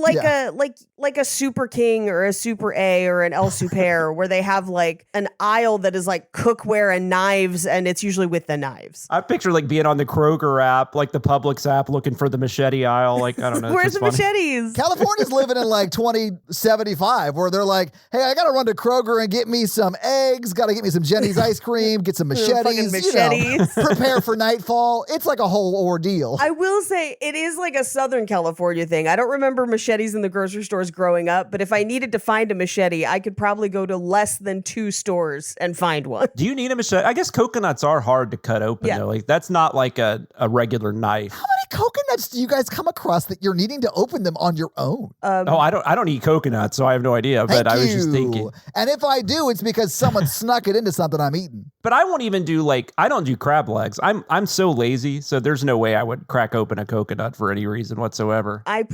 S5: like a Super King or a Super A or an El Super where they have like an aisle that is like cookware and knives, and it's usually with the knives.
S7: I picture like being on the Kroger app, like the Publix app, looking for the machete aisle. Like, I don't know.
S5: Where's the machetes?
S6: California's living in like 2075 where they're like, hey, I got to run to Kroger and get me some eggs. Got to get me some Jenny's ice cream, get some machetes.
S5: Machetes.
S6: Prepare for nightfall. It's like a whole ordeal.
S5: I will say it is like a Southern California thing. I don't remember machetes in the grocery stores growing up, but if I needed to find a machete, I could probably go to less than 2 stores and find one.
S7: Do you need a machete? I guess coconuts are hard to cut open, though. Like, that's not like a regular knife.
S6: How many coconuts do you guys come across that you're needing to open them on your own?
S7: I don't eat coconuts, so I have no idea. But I was just thinking.
S6: And if I do, it's because someone snuck it into something I'm eating.
S7: But I won't even do I don't do crab legs. I'm so lazy, so there's no way I would crack open a coconut for any reason whatsoever.
S5: I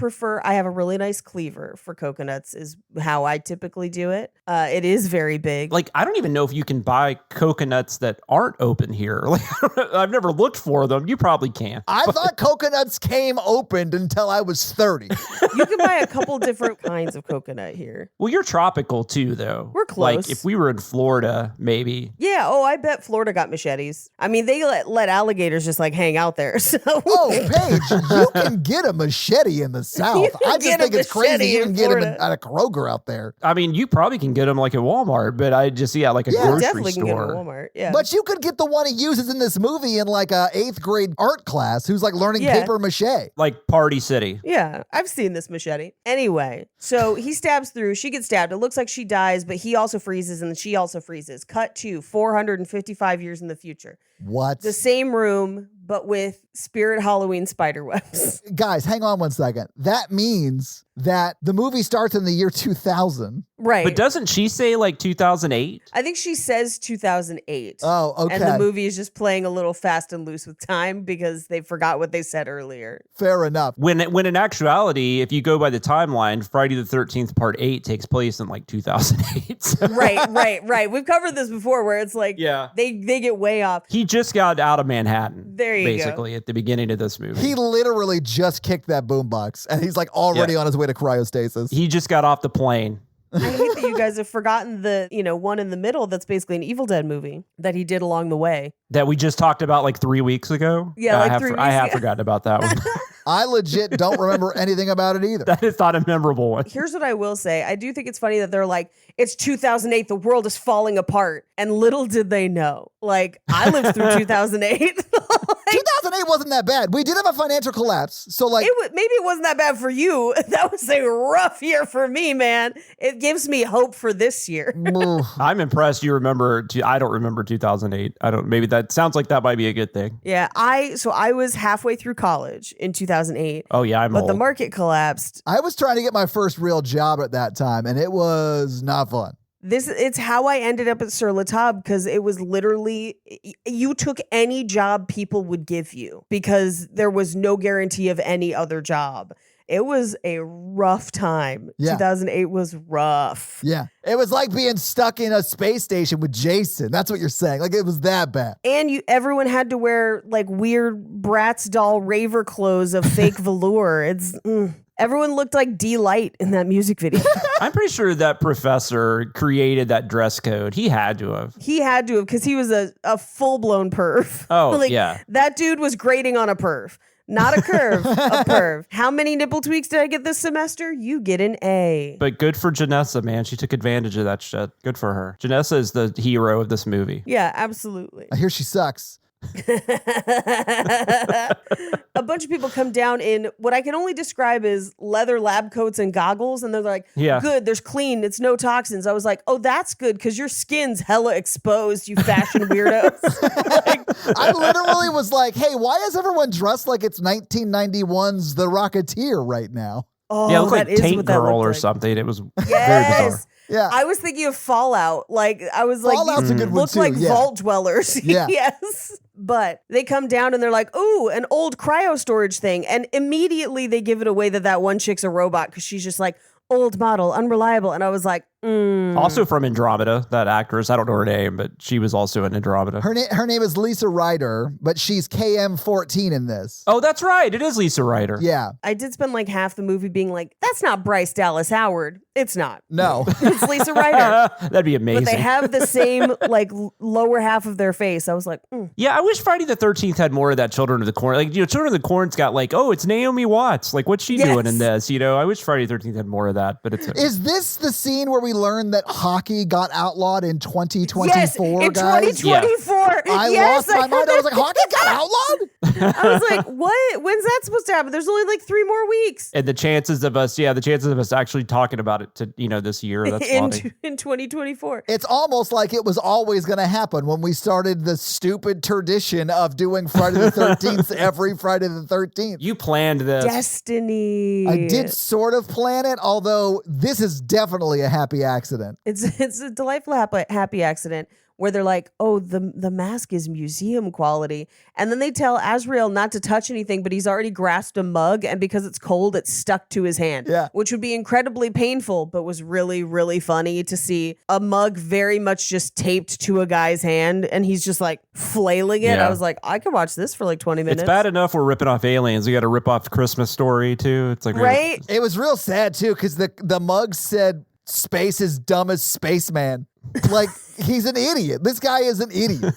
S5: have a really nice cleaver for coconuts is how I typically do it. It is very big.
S7: Like, I don't even know if you can buy coconuts that aren't open here. Like, I've never looked for them. You probably can.
S6: I thought coconuts came opened until I was 30.
S5: You can buy a couple different kinds of coconut here.
S7: Well, you're tropical too, though.
S5: We're close.
S7: Like, if we were in Florida, maybe.
S5: Yeah. Oh, I bet Florida got machetes. I mean, they let alligators just like hang out there. So.
S6: Oh, Paige, you can get a machete in the South. I just think it's crazy you can get them at a Kroger out there.
S7: I mean, you probably can get them like at Walmart, but I just like a grocery
S5: definitely
S7: store.
S5: Can get them at Walmart. Yeah.
S6: But you could get the one he uses in this movie in like a 8th grade art class who's like learning paper mache.
S7: Like Party City.
S5: Yeah, I've seen this machete. Anyway, so he stabs through. She gets stabbed. It looks like she dies, but he also freezes and she also freezes. Cut to 455 years in the future.
S6: What?
S5: The same room, but with Spirit Halloween spider webs.
S6: Guys, hang on one second. That means that the movie starts in the year 2000.
S5: Right.
S7: But doesn't she say like 2008?
S5: I think she says 2008.
S6: Oh, okay.
S5: And the movie is just playing a little fast and loose with time because they forgot what they said earlier.
S6: Fair enough.
S7: When in actuality, if you go by the timeline, Friday the 13th Part 8 takes place in like 2008.
S5: Right. We've covered this before where it's like they get way off.
S7: He just got out of Manhattan.
S5: There you
S7: basically,
S5: go.
S7: At the beginning of this movie.
S6: He literally just kicked that boombox and he's like already on his way to cryostasis.
S7: He just got off the plane.
S5: I hate that you guys have forgotten the, one in the middle that's basically an Evil Dead movie that he did along the way.
S7: That we just talked about like 3 weeks ago?
S5: Yeah, like 3 weeks ago.
S7: I have forgotten about that one.
S6: I legit don't remember anything about it either.
S7: That is not a memorable one.
S5: Here's what I will say. I do think it's funny that they're like, it's 2008, the world is falling apart. And little did they know. Like, I lived through 2008.
S6: 2008 wasn't that bad. We did have a financial collapse. So like,
S5: maybe it wasn't that bad for you. That was a rough year for me, man. It gives me hope for this year.
S7: I'm impressed you remember. I don't remember 2008. Maybe that sounds like that might be a good thing.
S5: Yeah, I was halfway through college in 2008.
S7: Oh yeah,
S5: but
S7: old.
S5: The market collapsed.
S6: I was trying to get my first real job at that time, and it was not fun.
S5: It's how I ended up at Sur La Table, because it was literally, you took any job people would give you because there was no guarantee of any other job. It was a rough time. Yeah. 2008 was rough.
S6: Yeah. It was like being stuck in a space station with Jason. That's what you're saying. Like, it was that bad.
S5: And everyone had to wear like weird Bratz doll raver clothes of fake velour. Everyone looked like D-Light in that music video.
S7: I'm pretty sure that professor created that dress code. He had to have.
S5: Because he was a full-blown perv.
S7: Oh, yeah.
S5: That dude was grading on a perv. Not a curve, a perv. How many nipple tweaks did I get this semester? You get an A.
S7: But good for Janessa, man. She took advantage of that shit. Good for her. Janessa is the hero of this movie.
S5: Yeah, absolutely.
S6: I hear she sucks.
S5: A bunch of people come down in what I can only describe as leather lab coats and goggles, and they're like, good, there's clean, it's no toxins. I was like, oh, that's good, because your skin's hella exposed, you fashion weirdos.
S6: I literally was like, hey, why is everyone dressed like it's 1991's The Rocketeer right now?
S5: Oh,
S7: yeah, it looked like Tank Girl or something. It was very bizarre.
S5: Yeah, I was thinking of Fallout. Like, I was like,
S6: Fallout's a good one
S5: look
S6: too.
S5: like vault dwellers.
S6: Yeah.
S5: Yes. But they come down and they're like, ooh, an old cryo storage thing. And immediately they give it away that one chick's a robot, because she's just like, old model, unreliable. And I was like,
S7: Also from Andromeda, that actress. I don't know her name, but she was also in Andromeda.
S6: Her name is Lisa Ryder, but she's KM14 in this.
S7: Oh, that's right. It is Lisa Ryder.
S6: Yeah.
S5: I did spend like half the movie being like, that's not Bryce Dallas Howard. It's not.
S6: No.
S5: It's Lisa Ryder.
S7: That'd be amazing.
S5: But they have the same like lower half of their face. I was like,
S7: Yeah, I wish Friday the 13th had more of that Children of the Corn. Like, Children of the Corn's got like, oh, it's Naomi Watts. Like, what's she doing in this? I wish Friday the 13th had more of that, but it's...
S6: Is this the scene where we learned that hockey got outlawed in 2024,
S5: yes, in
S6: guys?
S5: 2024.
S6: I lost my mind. I was like, hockey got outlawed?
S5: I was like, what? When's that supposed to happen? There's only like 3 more weeks.
S7: And the chances of us actually talking about it to, this year, that's funny.
S5: In 2024.
S6: It's almost like it was always going to happen when we started the stupid tradition of doing Friday the 13th every Friday the 13th.
S7: You planned this.
S5: Destiny.
S6: I did sort of plan it, although this is definitely a happy accident.
S5: It's a delightful happy accident where they're like, oh, the mask is museum quality. And then they tell Azrael not to touch anything, but he's already grasped a mug, and because it's cold, it's stuck to his hand.
S6: Yeah.
S5: Which would be incredibly painful, but was really, really funny to see a mug very much just taped to a guy's hand, and he's just like flailing it.
S7: Yeah.
S5: I was like, I could watch this for like 20 minutes.
S7: It's bad enough we're ripping off Aliens. We got to rip off Christmas Story, too. It's like...
S5: Right?
S6: It was real sad, too, because the mug said, space is dumb as spaceman. Like, he's an idiot. This guy is an idiot.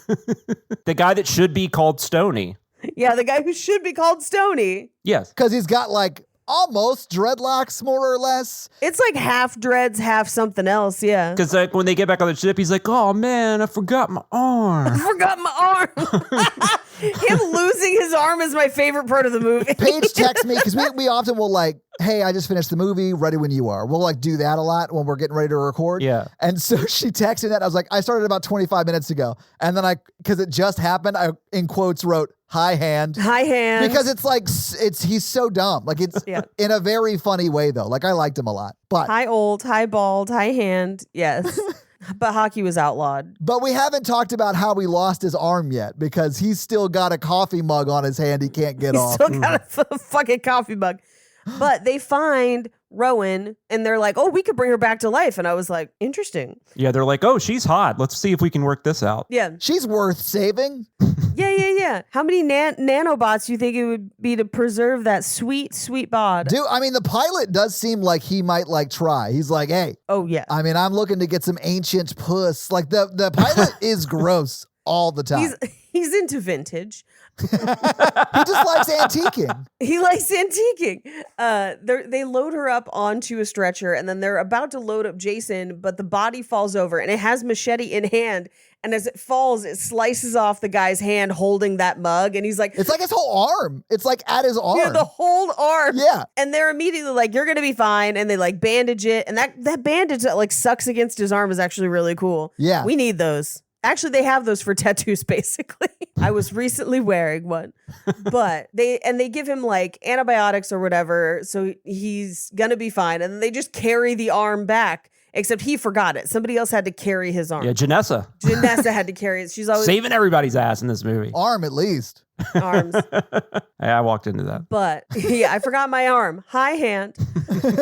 S7: The guy that should be called Stony.
S5: Yeah, the guy who should be called Stony.
S7: Yes.
S6: Because he's got like almost dreadlocks, more or less.
S5: It's like half dreads, half something else, yeah.
S7: Because like, when they get back on the ship, he's like, oh man, I forgot my arm.
S5: I forgot my arm. Him losing his arm is my favorite part of the movie.
S6: Paige texts me, because we often will like, hey, I just finished the movie, ready when you are. We'll like do that a lot when we're getting ready to record.
S7: Yeah.
S6: And so she texted that. I was like, I started about 25 minutes ago. And then because it just happened, I, in quotes, wrote, hi hand.
S5: Hi hand.
S6: Because it's like, he's so dumb. Like it's in a very funny way though. Like I liked him a lot. But
S5: hi old, hi bald, hi hand. Yes. But hockey was outlawed.
S6: But we haven't talked about how he lost his arm yet, because he's still got a coffee mug on his hand he can't get off.
S5: He's still got a fucking coffee mug. But they find Rowan and they're like, oh, we could bring her back to life. And I was like, interesting.
S7: Yeah, they're like, oh, she's hot. Let's see if we can work this out.
S5: Yeah.
S6: She's worth saving.
S5: Yeah. How many nanobots do you think it would be to preserve that sweet, sweet bod?
S6: Dude, I mean, the pilot does seem like he might like try. He's like, hey.
S5: Oh, yeah.
S6: I mean, I'm looking to get some ancient puss. Like the pilot is gross. all the time.
S5: He's into vintage.
S6: He just likes antiquing.
S5: He likes antiquing. They load her up onto a stretcher, and then they're about to load up Jason, but the body falls over, and it has machete in hand. And as it falls, it slices off the guy's hand holding that mug. And he's like,
S6: it's like his whole arm. It's like at his arm.
S5: Yeah, the whole arm.
S6: Yeah.
S5: And they're immediately like, you're going to be fine. And they like bandage it. And that bandage that like sucks against his arm is actually really cool.
S6: Yeah.
S5: We need those. Actually, they have those for tattoos, basically. I was recently wearing one. But they give him like antibiotics or whatever. So he's going to be fine. And they just carry the arm back. Except he forgot it. Somebody else had to carry his arm.
S7: Yeah, Janessa.
S5: Janessa had to carry it. She's always
S7: saving everybody's ass in this movie.
S6: Arm, at least.
S5: Arms.
S7: Yeah, I walked into that.
S5: But yeah, I forgot my arm. High hand.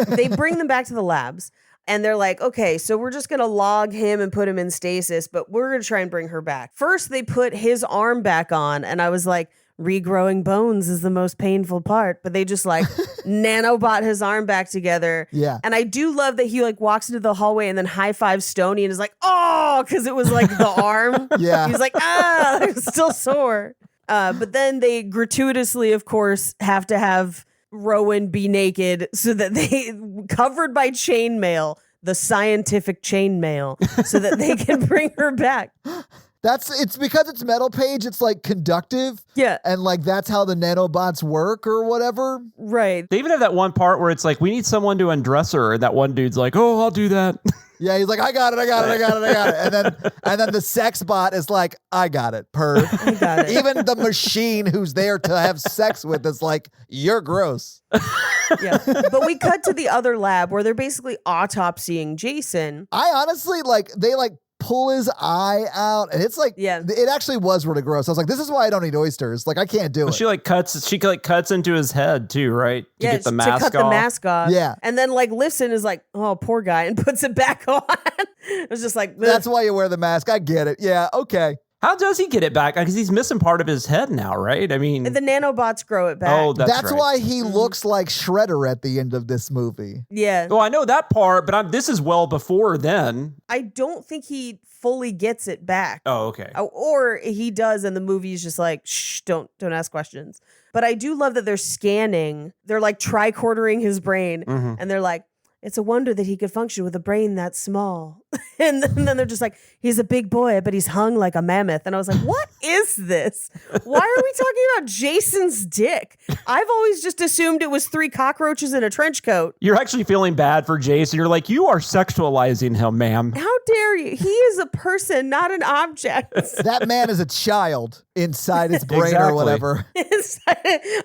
S5: They bring them back to the labs. And they're like, okay, so we're just going to log him and put him in stasis, but we're going to try and bring her back. First, they put his arm back on. And I was like, regrowing bones is the most painful part, but they just like nanobot his arm back together.
S6: Yeah.
S5: And I do love that he like walks into the hallway and then high fives Stoney and is like, oh, because it was like the arm.
S6: Yeah.
S5: He's like, it's still sore. But then they gratuitously, of course, have to have Rowan be naked so that they covered by chainmail, the scientific chainmail, so that they can bring her back.
S6: It's because it's metal page, it's like conductive.
S5: Yeah.
S6: And like that's how the nanobots work or whatever.
S5: Right.
S7: They even have that one part where it's like, we need someone to undress her. And that one dude's like, oh, I'll do that.
S6: Yeah, he's like, I got it. And then the sex bot is like, I got it, perv.
S5: I got it.
S6: Even the machine who's there to have sex with is like, you're gross.
S5: Yeah. But we cut to the other lab where they're basically autopsying Jason.
S6: I honestly they pull his eye out, and it's like,
S5: yeah,
S6: it actually was really gross. I was like, this is why I don't eat oysters. Like, I can't do it.
S7: She cuts into his head too, right? To get the mask
S5: to cut
S7: off.
S5: the mask off.
S6: Yeah.
S5: And then like lifts and is like, oh, poor guy, and puts it back on. It was just like,
S6: that's why you wear the mask. I get it. Yeah, okay.
S7: How does he get it back? Because he's missing part of his head now, right? I mean,
S5: the nanobots grow it back.
S7: Oh, that's right.
S6: Why he looks like Shredder at the end of this movie.
S5: Yeah.
S7: Well, I know that part, but this is well before then.
S5: I don't think he fully gets it back.
S7: Oh, okay.
S5: Or he does, and the movie's just like, shh, don't ask questions. But I do love that they're scanning. They're like tricordering his brain, and they're like, it's a wonder that he could function with a brain that small. And then they're just like, he's a big boy, but he's hung like a mammoth. And I was like, what is this? Why are we talking about Jason's dick? I've always just assumed it was 3 cockroaches in a trench coat.
S7: You're actually feeling bad for Jason. You're like, you are sexualizing him, ma'am.
S5: How dare you? He is a person, not an object.
S6: That man is a child inside his brain or whatever.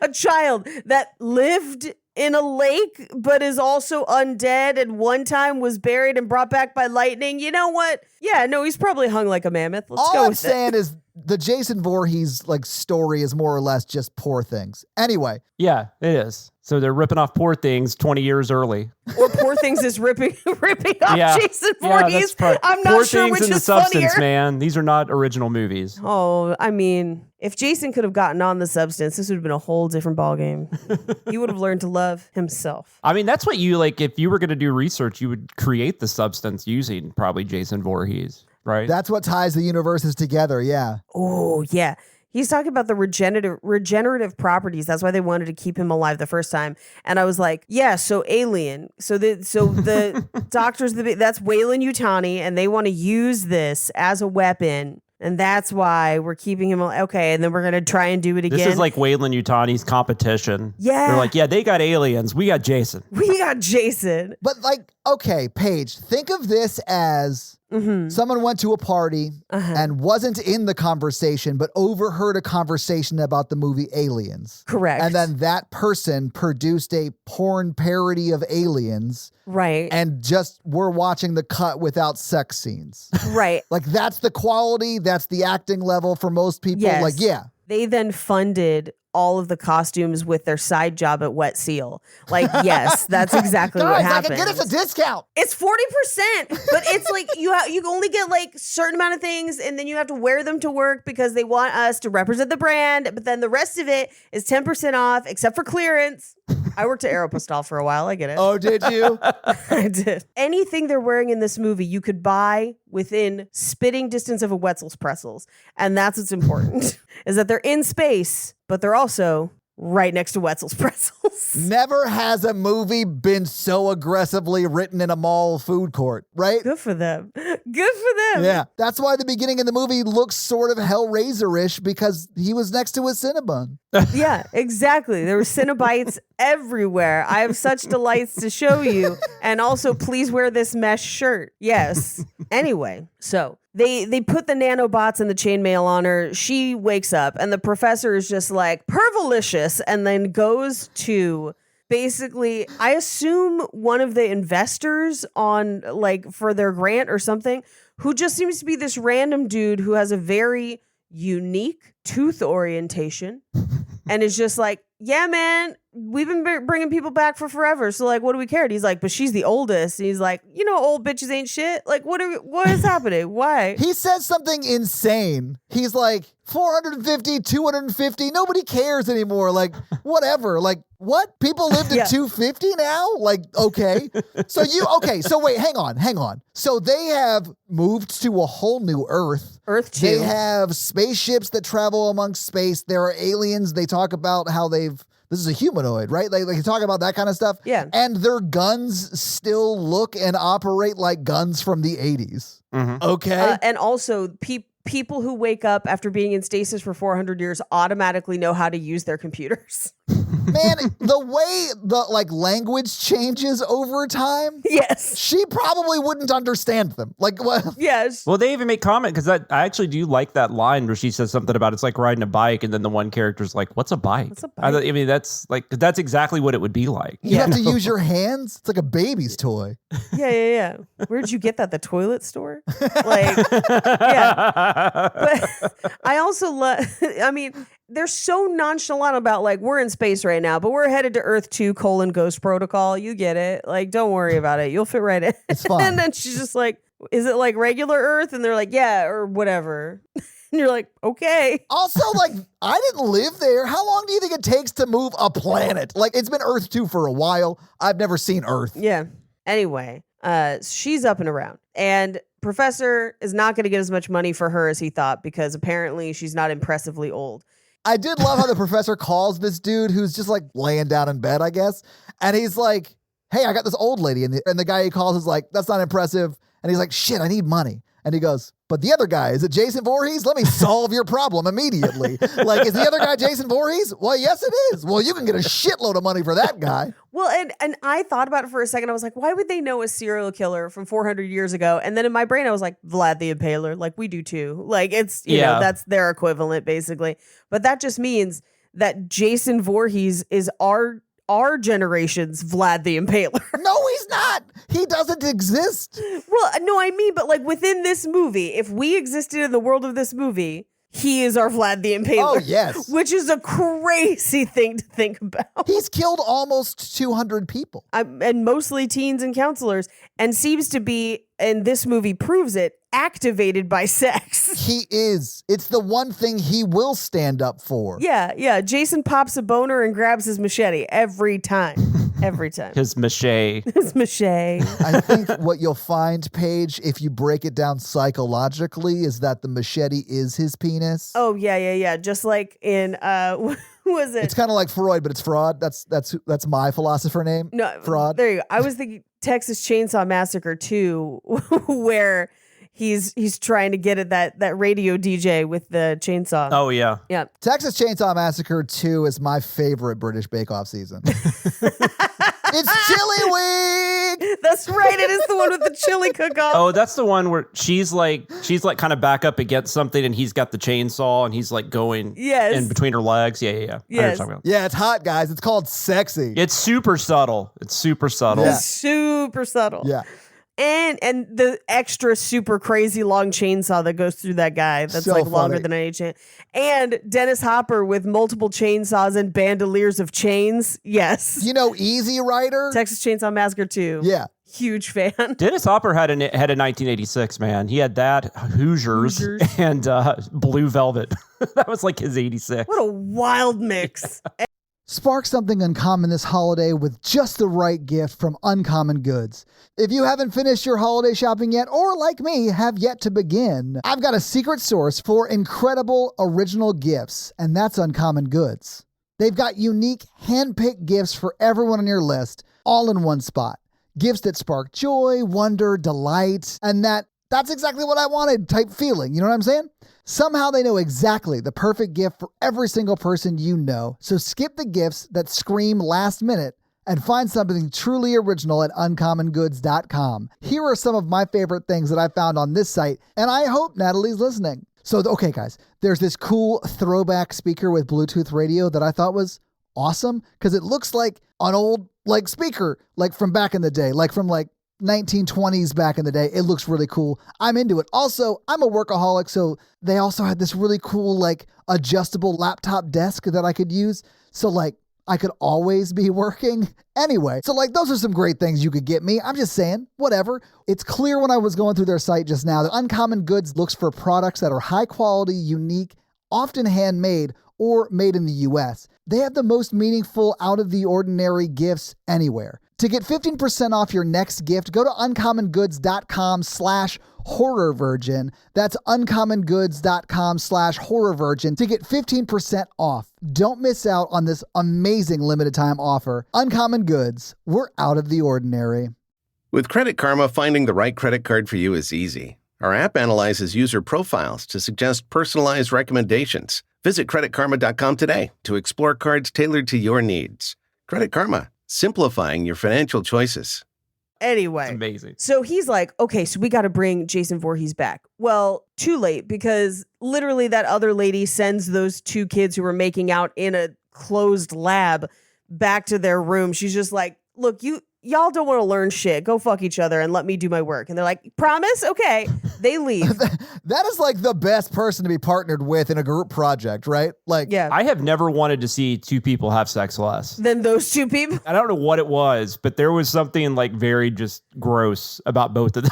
S5: A child that lived in a lake, but is also undead and one time was buried and brought back by lightning. You know what? Yeah, no, he's probably hung like a mammoth. Let's
S6: All
S5: go
S6: I'm
S5: with
S6: saying is the Jason Voorhees like story is more or less just Poor Things. Anyway.
S7: Yeah, it is. So they're ripping off Poor Things 20 years early.
S5: Or Poor Things is ripping off Jason Voorhees. I'm not
S7: Poor
S5: sure which
S7: Things in the
S5: is
S7: Substance,
S5: funnier.
S7: man. These are not original movies.
S5: Oh, I mean, if Jason could have gotten on The Substance, this would have been a whole different ballgame. He would have learned to love himself.
S7: I mean, that's what you like. If you were going to do research, you would create the substance using probably Jason Voorhees, right?
S6: That's what ties the universes together. Yeah.
S5: Oh, yeah. He's talking about the regenerative properties. That's why they wanted to keep him alive the first time. And I was like, yeah, so alien. So the doctors, that's Weyland-Yutani, and they want to use this as a weapon. And that's why we're keeping him. Okay, and then we're going to try and do it again.
S7: This is like Weyland-Yutani's competition.
S5: Yeah.
S7: They're like, yeah, they got aliens. We got Jason.
S5: We got Jason.
S6: But like, okay, Paige, think of this as someone went to a party and wasn't in the conversation, but overheard a conversation about the movie Aliens.
S5: Correct.
S6: And then that person produced a porn parody of Aliens.
S5: Right.
S6: And just we're watching the cut without sex scenes.
S5: Right.
S6: Like that's the quality, that's the acting level for most people.
S5: Yes.
S6: Like, yeah.
S5: They then funded all of the costumes with their side job at Wet Seal. Like, yes, that's exactly what happened.
S6: I can get us a discount.
S5: It's 40%, but it's like you only get like a certain amount of things, and then you have to wear them to work because they want us to represent the brand. But then the rest of it is 10% off, except for clearance. I worked at Aeropostale for a while. I get it.
S6: Oh, did you?
S5: I did. Anything they're wearing in this movie, you could buy within spitting distance of a Wetzel's Pretzels. And that's what's important, is that they're in space, but they're also right next to Wetzel's Pretzels.
S6: Never has a movie been so aggressively written in a mall food court, right?
S5: Good for them. Good for them.
S6: Yeah. That's why the beginning of the movie looks sort of Hellraiser-ish, because he was next to a Cinnabon.
S5: Yeah, exactly. There were Cinnabites everywhere. I have such delights to show you. And also, please wear this mesh shirt. Yes. Anyway, so they put the nanobots and the chainmail on her. She wakes up, and the professor is just like, pervalicious, and then goes to basically, I assume one of the investors on, like, for their grant or something, who just seems to be this random dude who has a very unique tooth orientation and is just like, yeah, man, we've been bringing people back for forever. So, like, what do we care? And he's like, but she's the oldest. And he's like, you know, old bitches ain't shit. Like, what is happening? Why?
S6: He says something insane. He's like, 450, 250, nobody cares anymore. Like, whatever. Like, what? People live to 250 now? Like, okay. So wait, hang on. So they have moved to a whole new Earth.
S5: Earth 2.
S6: They have spaceships that travel amongst space. There are aliens. They talk about how this is a humanoid, right? They talk about that kind of stuff.
S5: Yeah.
S6: And their guns still look and operate like guns from the 80s. Mm-hmm. Okay.
S5: And also, people who wake up after being in stasis for 400 years automatically know how to use their computers.
S6: Man, the way the language changes over time.
S5: Yes.
S6: She probably wouldn't understand them. Like what?
S5: Yes.
S7: Well, they even make comment because I actually do like that line where she says something about it's like riding a bike, and then the one character's like, "What's a bike?"
S5: What's a bike?
S7: I mean, that's exactly what it would be like.
S6: You have to use your hands. It's like a baby's toy.
S5: Yeah. Where'd you get that? The toilet store? Like, yeah. But I also love. I mean, they're so nonchalant about like, we're in space right now, but we're headed to Earth 2 : Ghost Protocol. You get it. Like, don't worry about it. You'll fit right in.
S6: It's fine.
S5: And then she's just like, is it like regular Earth? And they're like, yeah, or whatever. And you're like, okay.
S6: Also, like, I didn't live there. How long do you think it takes to move a planet? Like, it's been Earth 2 for a while. I've never seen Earth.
S5: Yeah. Anyway, she's up and around. And Professor is not going to get as much money for her as he thought, because apparently she's not impressively old.
S6: I did love how the professor calls this dude who's just like laying down in bed, I guess. And he's like, hey, I got this old lady. And the guy he calls is like, that's not impressive. And he's like, shit, I need money. And he goes, but the other guy, is it Jason Voorhees? Let me solve your problem immediately. Like, is the other guy Jason Voorhees? Well, yes, it is. Well, you can get a shitload of money for that guy.
S5: Well, and I thought about it for a second. I was like, why would they know a serial killer from 400 years ago? And then in my brain, I was like, Vlad the Impaler. Like, we do too. Like, it's, you know, that's their equivalent, basically. But that just means that Jason Voorhees is our generation's Vlad the Impaler.
S6: No, he's not. He doesn't exist.
S5: Well, no, I mean, but like within this movie, if we existed in the world of this movie, he is our Vlad the Impaler.
S6: Oh, yes.
S5: Which is a crazy thing to think about.
S6: He's killed almost 200 people.
S5: And mostly teens and counselors, and seems to be, and this movie proves it, activated by sex.
S6: He is. It's the one thing he will stand up for.
S5: Yeah. Jason pops a boner and grabs his machete every time. Every time.
S7: His mache.
S5: His mache.
S6: I think what you'll find, Paige, if you break it down psychologically, is that the machete is his penis.
S5: Oh, yeah. Just like in, what was it?
S6: It's kind of like Freud, but it's fraud. That's my philosopher name.
S5: No,
S6: fraud.
S5: There you go. I was thinking Texas Chainsaw Massacre 2, where he's trying to get at that radio DJ with the chainsaw.
S7: Oh, yeah.
S5: Yeah.
S6: Texas Chainsaw Massacre 2 is my favorite British Bake Off season. It's Chili Week!
S5: That's right. It is the one with the chili cook-off.
S7: Oh, that's the one where she's like kind of back up against something, and he's got the chainsaw, and he's like going in between her legs. Yeah.
S5: Yes.
S6: Yeah, it's hot, guys. It's called sexy.
S7: It's super subtle.
S5: Yeah.
S6: Yeah.
S5: Super subtle.
S6: Yeah.
S5: And the extra super crazy long chainsaw that goes through that guy that's
S6: So
S5: like longer
S6: funny.
S5: than any chain. And Dennis Hopper with multiple chainsaws and bandoliers of chains. Yes.
S6: You know Easy Rider?
S5: Texas Chainsaw Massacre 2.
S6: Yeah.
S5: Huge fan.
S7: Dennis Hopper had a 1986, man. He had that, Hoosiers. And Blue Velvet. That was like his 86.
S5: What a wild mix.
S6: Spark something uncommon this holiday with just the right gift from Uncommon Goods. If you haven't finished your holiday shopping yet, or like me, have yet to begin, I've got a secret source for incredible original gifts, and that's Uncommon Goods. They've got unique, hand-picked gifts for everyone on your list, all in one spot. Gifts that spark joy, wonder, delight, and that's exactly what I wanted type feeling. You know what I'm saying? Somehow they know exactly the perfect gift for every single person you know. So skip the gifts that scream last minute and find something truly original at uncommongoods.com. Here are some of my favorite things that I found on this site, and I hope Natalie's listening. So, okay, guys, there's this cool throwback speaker with Bluetooth radio that I thought was awesome because it looks like an old speaker, from back in the day, from 1920s back in the day. It looks really cool. I'm into it. Also, I'm a workaholic, so they also had this really cool adjustable laptop desk that I could use. So I could always be working. Anyway, so those are some great things you could get me. I'm just saying, whatever. It's clear when I was going through their site just now that Uncommon Goods looks for products that are high quality, unique, often handmade, or made in the US. They have the most meaningful, out of the ordinary gifts anywhere. To get 15% off your next gift, go to uncommongoods.com/horrorvirgin. That's uncommongoods.com/horrorvirgin to get 15% off. Don't miss out on this amazing limited time offer. Uncommon Goods, we're out of the ordinary.
S2: With Credit Karma, finding the right credit card for you is easy. Our app analyzes user profiles to suggest personalized recommendations. Visit creditkarma.com today to explore cards tailored to your needs. Credit Karma, simplifying your financial choices.
S5: Anyway,
S7: it's amazing.
S5: So he's like, okay, so we got to bring Jason Voorhees back. Well, too late, because literally that other lady sends those two kids who were making out in a closed lab back to their room. She's just like, look, y'all don't want to learn shit. Go fuck each other and let me do my work. And they're like, promise? Okay. They leave.
S6: That is the best person to be partnered with in a group project, right?
S5: Yeah.
S7: I have never wanted to see two people have sex less
S5: than those two people.
S7: I don't know what it was, but there was something very just gross about both of them.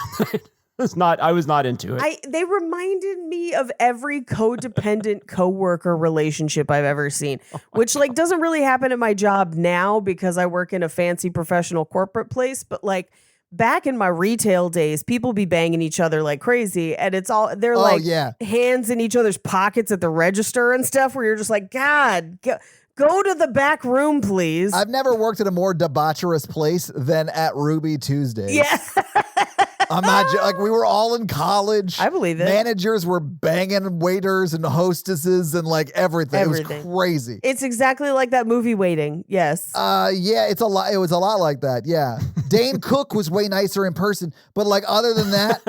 S7: I was not into it.
S5: They reminded me of every codependent coworker relationship I've ever seen, which doesn't really happen at my job now because I work in a fancy professional corporate place. But back in my retail days, people be banging each other like crazy, and they're hands in each other's pockets at the register and stuff. Where you're just like, God, go to the back room, please.
S6: I've never worked at a more debaucherous place than at Ruby Tuesdays.
S5: Yeah.
S6: I'm not we were all in college.
S5: I believe it.
S6: Managers were banging waiters and hostesses and everything. It was crazy.
S5: It's exactly like that movie Waiting. Yes.
S6: Yeah, it's a lot. It was a lot like that. Yeah. Dane Cook was way nicer in person, but other than that,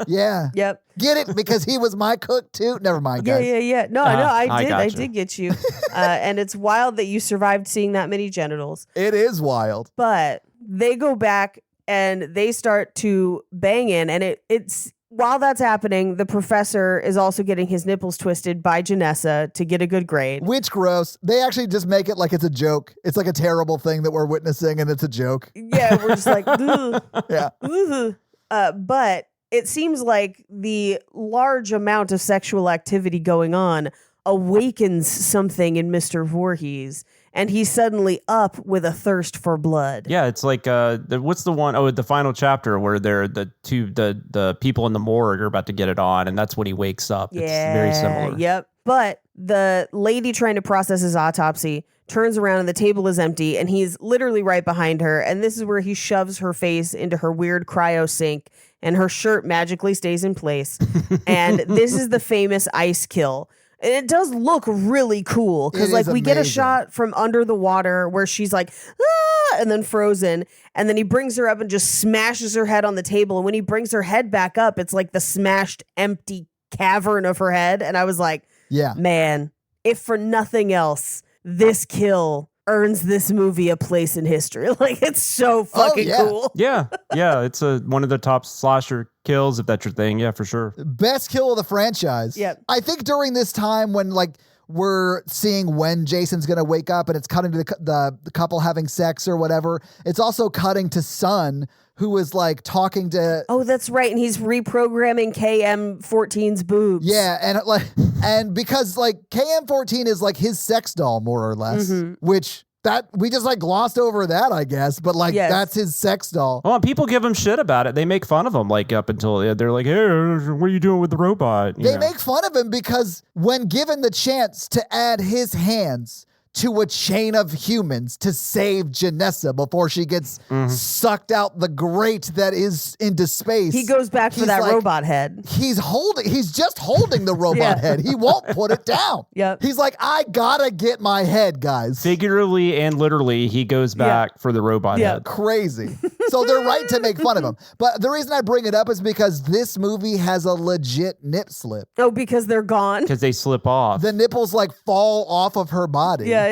S6: yeah.
S5: Yep.
S6: Get it? Because he was my cook too. Never mind, guys.
S5: Yeah. No, I did. I
S7: gotcha.
S5: did get you. And it's wild that you survived seeing that many genitals.
S6: It is wild.
S5: But they go back and they start to bang in, and it's while that's happening, the professor is also getting his nipples twisted by Janessa to get a good grade.
S6: Which gross. They actually just make it like it's a joke. It's a terrible thing that we're witnessing, and it's a joke.
S5: Yeah, we're just like, ugh,
S6: yeah.
S5: But it seems like the large amount of sexual activity going on awakens something in Mr. Voorhees, and he's suddenly up with a thirst for blood.
S7: Yeah, it's what's the one? Oh, the final chapter where they're the people in the morgue are about to get it on, and that's when he wakes up.
S5: Yeah,
S7: it's very similar.
S5: Yep. But the lady trying to process his autopsy turns around and the table is empty, and he's literally right behind her. And this is where he shoves her face into her weird cryo sink, and her shirt magically stays in place. And this is the famous ice kill. And it does look really cool because we get a shot from under the water where she's like, ah, and then frozen. And then he brings her up and just smashes her head on the table. And when he brings her head back up, it's like the smashed, empty cavern of her head. And I was like,
S6: yeah,
S5: man, if for nothing else, this kill earns this movie a place in history. It's so fucking cool.
S7: Yeah. It's one of the top slasher kills, if that's your thing. Yeah, for sure.
S6: Best kill of the franchise.
S5: Yeah.
S6: I think during this time when we're seeing when Jason's going to wake up and it's cutting to the couple having sex or whatever, it's also cutting to Sun, who is talking to...
S5: Oh, that's right. And he's reprogramming KM14's boobs.
S6: Yeah. And because KM14 is his sex doll, more or less, which that we just like glossed over that, I guess. But like that's his sex doll.
S7: Well, and people give him shit about it. They make fun of him like up until they're like, hey, what are you doing with the robot?
S6: They make fun of him because when given the chance to add his hands to a chain of humans to save Janessa before she gets sucked out the grate that is into space.
S5: He goes back for that robot head.
S6: He's just holding the robot head. He won't put it down.
S5: Yep.
S6: He's like, I gotta get my head, guys.
S7: Figuratively and literally, he goes back for the robot head.
S6: Crazy. So they're right to make fun of him. But the reason I bring it up is because this movie has a legit nip slip.
S5: Oh, because they're gone?
S7: Because they slip off.
S6: The nipples like fall off of her body.
S5: Yeah.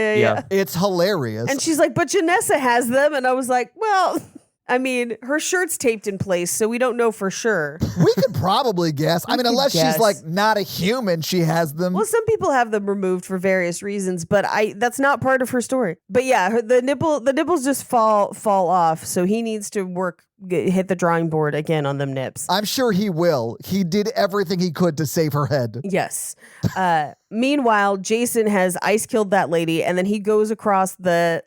S6: It's hilarious.
S5: And she's like, but Janessa has them. And I was like, well, I mean, her shirt's taped in place, so we don't know for sure.
S6: We could probably guess. I mean, unless she's like not a human, she has them.
S5: Well, some people have them removed for various reasons, but that's not part of her story. But yeah, the nipples just fall off, so he needs to hit the drawing board again on them nips.
S6: I'm sure he will. He did everything he could to save her head.
S5: Yes. Meanwhile, Jason has ice killed that lady, and then he goes across the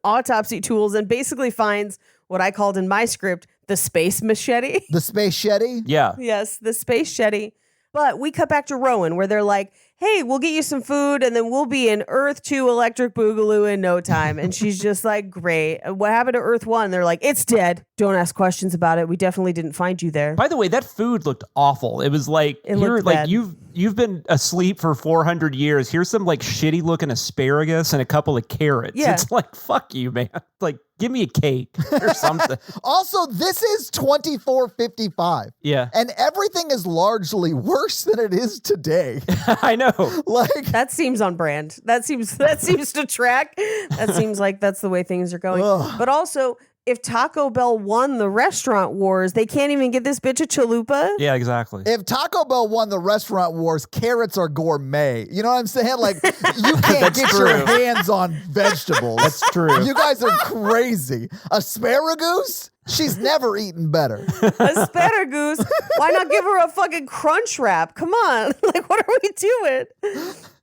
S5: autopsy tools and basically finds what I called in my script the space machete.
S6: The space shetty?
S7: Yeah.
S5: Yes, the space shetty. But we cut back to Rowan where they're like, hey, we'll get you some food and then we'll be in Earth 2 Electric Boogaloo in no time. And she's just like, great. What happened to Earth 1? They're like, it's dead. Don't ask questions about it. We definitely didn't find you there.
S7: By the way, that food looked awful. It was like, you've been asleep for 400 years. Here's some like shitty looking asparagus and a couple of carrots.
S5: Yeah.
S7: It's like, fuck you, man. Like, give me a cake or something.
S6: Also, this is 2455.
S7: Yeah.
S6: And everything is largely worse than it is today.
S7: I know.
S6: Like
S5: that seems on brand. That seems to track. That seems like that's the way things are going.
S6: Ugh.
S5: But also, if Taco Bell won the restaurant wars, they can't even get this bitch a chalupa.
S7: Yeah, exactly.
S6: If Taco Bell won the restaurant wars, carrots are gourmet. You know what I'm saying? Like, you can't get your hands on vegetables.
S7: That's true.
S6: You guys are crazy. Asparagus? She's never eaten better.
S5: Asparagus? Why not give her a fucking crunch wrap? Come on. Like, what are we doing?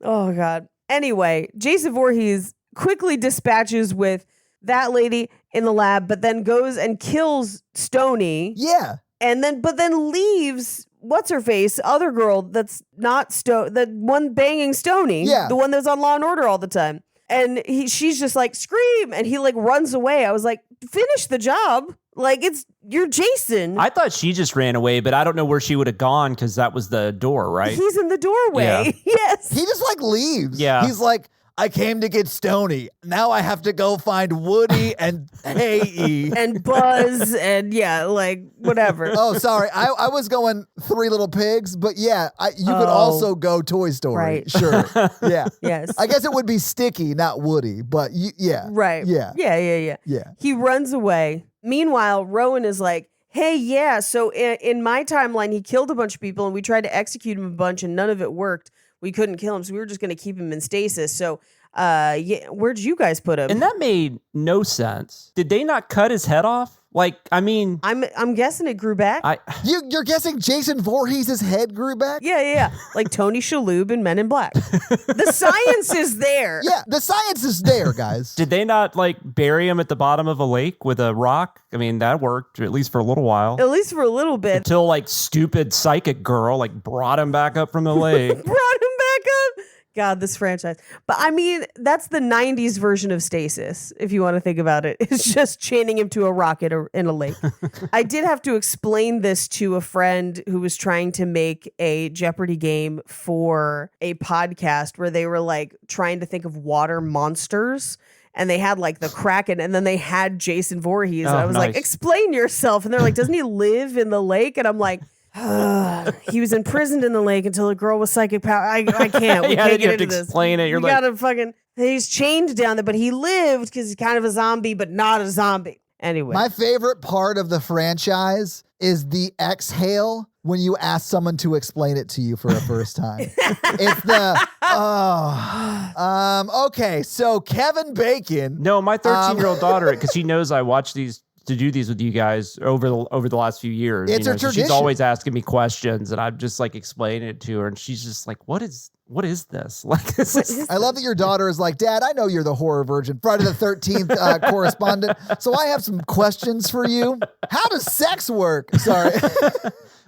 S5: Oh, God. Anyway, Jason Voorhees quickly dispatches with that lady in the lab, but then goes and kills Stoney.
S6: Yeah.
S5: But then leaves what's her face, other girl that's not the one banging Stoney.
S6: Yeah.
S5: The one that's on Law and Order all the time. And she's just like, scream, and he like runs away. I was like, finish the job. Like, you're Jason.
S7: I thought she just ran away, but I don't know where she would have gone because that was the door, right?
S5: He's in the doorway.
S7: Yeah.
S5: Yes.
S6: He just like leaves.
S7: Yeah.
S6: He's like, I came to get Stoney. Now I have to go find Woody and Hey-E.
S5: And Buzz and whatever.
S6: Oh, sorry. I was going Three Little Pigs, but yeah, you could also go Toy Story.
S5: Right.
S6: Sure. Yeah.
S5: Yes.
S6: I guess it would be Sticky, not Woody, but yeah.
S5: Right.
S6: Yeah.
S5: Yeah. He runs away. Meanwhile, Rowan is like, hey, yeah, so in my timeline, he killed a bunch of people and we tried to execute him a bunch and none of it worked. We couldn't kill him, so we were just going to keep him in stasis. So, where'd you guys put him?
S7: And that made no sense. Did they not cut his head off? Like, I mean,
S5: I'm guessing it grew back.
S6: You're guessing Jason Voorhees' head grew back?
S5: Yeah. Like Tony Shalhoub in Men in Black. The science is there.
S6: Yeah, the science is there, guys.
S7: Did they not like bury him at the bottom of a lake with a rock? I mean, that worked at least for a little while.
S5: At least for a little bit.
S7: Until like stupid psychic girl like brought him back up from the lake.
S5: Brought him back up. God, this franchise. But I mean, that's the 90s version of stasis, if you want to think about it. It's just chaining him to a rocket in a lake. I did have to explain this to a friend who was trying to make a Jeopardy game for a podcast where they were like trying to think of water monsters. And they had like the Kraken, and then they had Jason Voorhees. And I was like, explain yourself. And they're like, doesn't he live in the lake? And I'm like, he was imprisoned in the lake until a girl with psychic power. I can't. We can't get into this.
S7: Explain it.
S5: You gotta fucking. He's chained down there, but he lived because he's kind of a zombie, but not a zombie. Anyway,
S6: my favorite part of the franchise is the exhale when you ask someone to explain it to you for a first time. It's the okay. So Kevin Bacon.
S7: No, my 13-year-old daughter, because she knows I watch these to do these with you guys over the last few years.
S6: It's a tradition.
S7: She's always asking me questions, and I'm just like explaining it to her, and she's just like, "What is this?" Like,
S6: I love that your daughter is like, Dad, I know you're the horror virgin, Friday the 13th correspondent, so I have some questions for you. How does sex work? Sorry.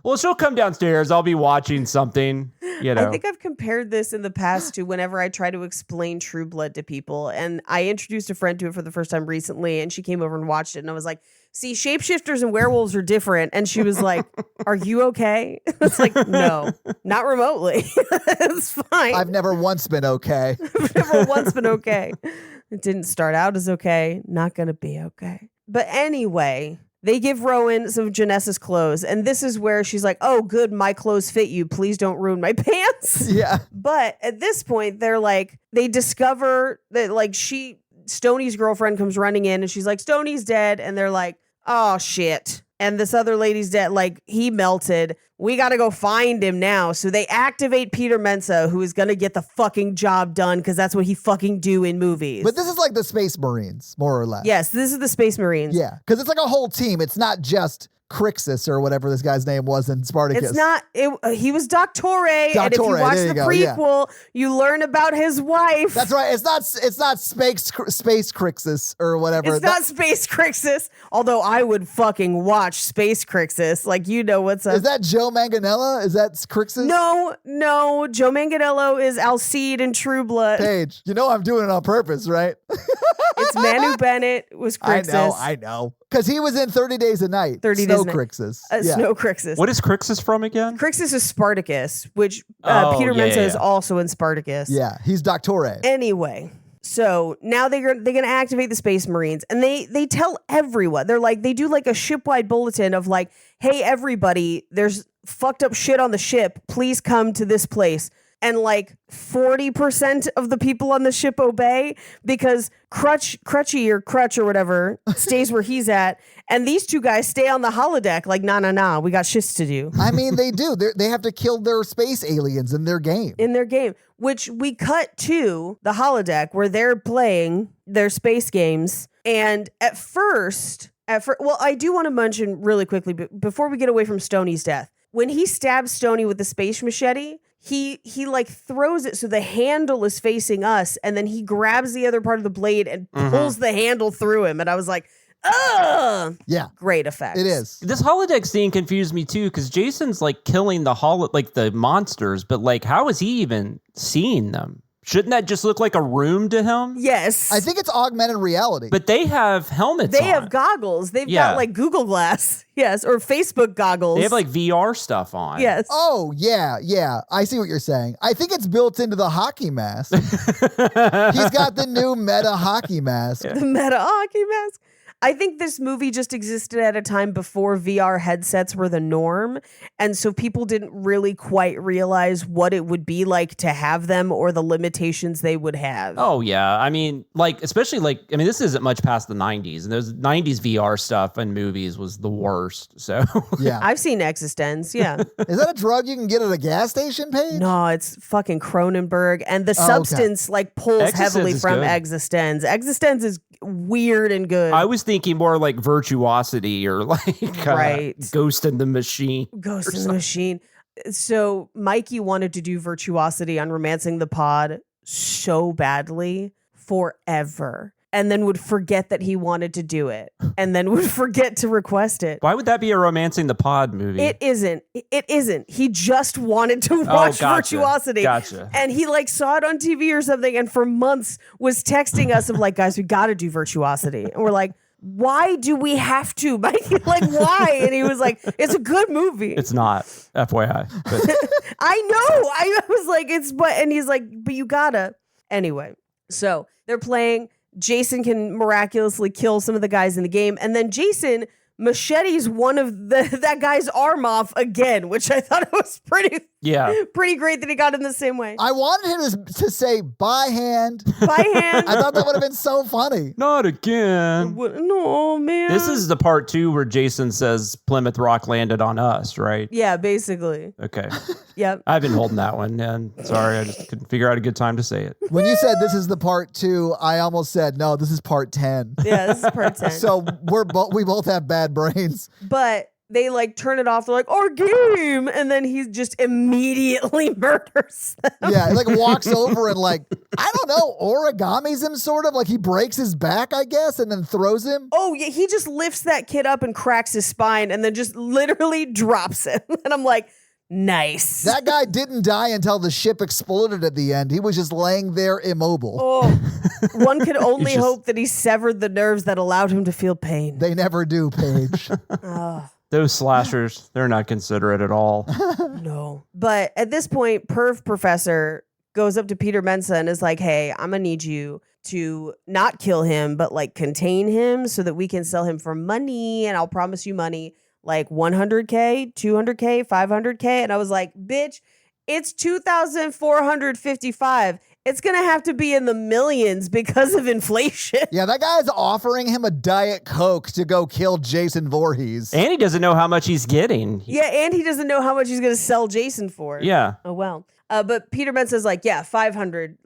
S7: Well, she'll come downstairs. I'll be watching something.
S5: I think I've compared this in the past to whenever I try to explain True Blood to people. And I introduced a friend to it for the first time recently, and she came over and watched it. And I was like, see, shapeshifters and werewolves are different. And she was like, are you okay? It's like, no, not remotely. It's fine.
S6: I've never once been okay.
S5: I've never once been okay. It didn't start out as okay. Not going to be okay. But anyway, they give Rowan some of Janessa's clothes, and this is where she's like, oh, good, my clothes fit you. Please don't ruin my pants.
S6: Yeah.
S5: But at this point, they discover that, like, Stoney's girlfriend comes running in, and she's like, Stoney's dead. And they're like, oh, shit. And this other lady's dead. Like, he melted. We got to go find him now. So they activate Peter Mensah, who is going to get the fucking job done because that's what he fucking do in movies.
S6: But this is like the Space Marines, more or less.
S5: Yes, this is the Space Marines.
S6: Yeah, because it's like a whole team. It's not just Crixus or whatever this guy's name was in Spartacus.
S5: It's not. He was Doctore, and if you watch the prequel, you learn about his wife.
S6: That's right. It's not Space Crixus or whatever.
S5: It's not Space Crixus. Although I would fucking watch Space Crixus. Like, you know what's up.
S6: Is that Joe Manganiello? Is that Crixus?
S5: No. Joe Manganiello is Alcide in True Blood.
S6: Paige, you know I'm doing it on purpose, right?
S5: It's Manu Bennett was Crixus.
S6: I know. Because he was in 30 Days a Night.
S5: 30 Days a Night.
S6: Crixus.
S5: Snow Crixus.
S7: What is Crixus from again?
S5: Crixus is Spartacus, which Peter Mensah is also in Spartacus.
S6: Yeah, he's Doctore.
S5: Anyway, so now they're going to activate the Space Marines, and they tell everyone. They're like, they do like a shipwide bulletin of like, hey, everybody, there's fucked up shit on the ship. Please come to this place. And like 40% of the people on the ship obey because Crutchy or whatever stays where he's at. And these two guys stay on the holodeck like, nah, we got shits to do.
S6: I mean, they do. They have to kill their space aliens in their game.
S5: Which we cut to the holodeck where they're playing their space games. And at first, well, I do want to mention really quickly, before we get away from Stoney's death, when he stabs Stoney with the space machete, he like throws it so the handle is facing us, and then he grabs the other part of the blade and pulls the handle through him. And I was like, ugh.
S6: Yeah.
S5: Great effects.
S6: It is.
S7: This holodeck scene confused me too, because Jason's like killing the monsters, but like, how is he even seeing them? Shouldn't that just look like a room to him?
S5: Yes.
S6: I think it's augmented reality.
S7: But they have helmets
S5: They have goggles. They've got like Google Glass. Yes. Or Facebook goggles.
S7: They have like VR stuff on.
S5: Yes.
S6: Oh, yeah. I see what you're saying. I think it's built into the hockey mask. He's got the new meta hockey mask.
S5: The meta hockey mask. I think this movie just existed at a time before VR headsets were the norm. And so people didn't really quite realize what it would be like to have them or the limitations they would have.
S7: Oh, yeah. I mean, especially this isn't much past the 90s. And those 90s VR stuff in movies was the worst. So,
S6: yeah.
S5: I've seen Existenz. Yeah.
S6: Is that a drug you can get at a gas station, Paige?
S5: No, it's fucking Cronenberg. And the substance pulls heavily from Existenz. Existenz is weird and good.
S7: I was thinking more like Virtuosity or like Ghost in the Machine.
S5: Ghost in the Machine. So Mikey wanted to do Virtuosity on Romancing the Pod so badly forever, and then would forget that he wanted to do it, and then would forget to request it.
S7: Why would that be a Romancing the Pod movie?
S5: It isn't. He just wanted to watch Virtuosity.
S7: Gotcha.
S5: And he saw it on TV or something, and for months was texting us of like, guys, we got to do Virtuosity. And we're like, why do we have to? Why? And he was like, it's a good movie.
S7: It's not, FYI.
S5: I know. I was like, and he's like, but you gotta. Anyway, so they're playing. Jason can miraculously kill some of the guys in the game. And then Jason machetes one of that guy's arm off again, which I thought it was pretty great that he got in the same way.
S6: I wanted him to say by hand.
S5: By hand.
S6: I thought that would have been so funny.
S7: Not again.
S5: No, man.
S7: This is the part 2 where Jason says Plymouth Rock landed on us, right?
S5: Yeah, basically.
S7: Okay.
S5: Yep.
S7: I've been holding that one, and sorry, I just couldn't figure out a good time to say it.
S6: When you said this is the part 2, I almost said, no, this is part 10.
S5: Yeah, this is part 10.
S6: So we both have bad brains.
S5: But they like turn it off. They're like, our game. And then he just immediately murders them.
S6: Yeah, he like walks over and like, I don't know, origamis him sort of. Like he breaks his back, I guess, and then throws him.
S5: Oh, yeah, he just lifts that kid up and cracks his spine and then just literally drops him. And I'm like, nice.
S6: That guy didn't die until the ship exploded at the end. He was just laying there immobile.
S5: Oh, one could only hope that he severed the nerves that allowed him to feel pain.
S6: They never do, Paige.
S7: Those slashers, they're not considerate at all.
S5: No. But at this point, Perv Professor goes up to Peter Mensa and is like, hey, I'm going to need you to not kill him, but like contain him so that we can sell him for money. And I'll promise you money. Like 100K, 200K, 500K. And I was like, bitch, it's 2,455. It's going to have to be in the millions because of inflation.
S6: Yeah, that guy's offering him a Diet Coke to go kill Jason Voorhees.
S7: And he doesn't know how much he's getting.
S5: Yeah, and he doesn't know how much he's going to sell Jason for.
S7: Yeah.
S5: Oh, well. But Peter Mensa's like, yeah, 500.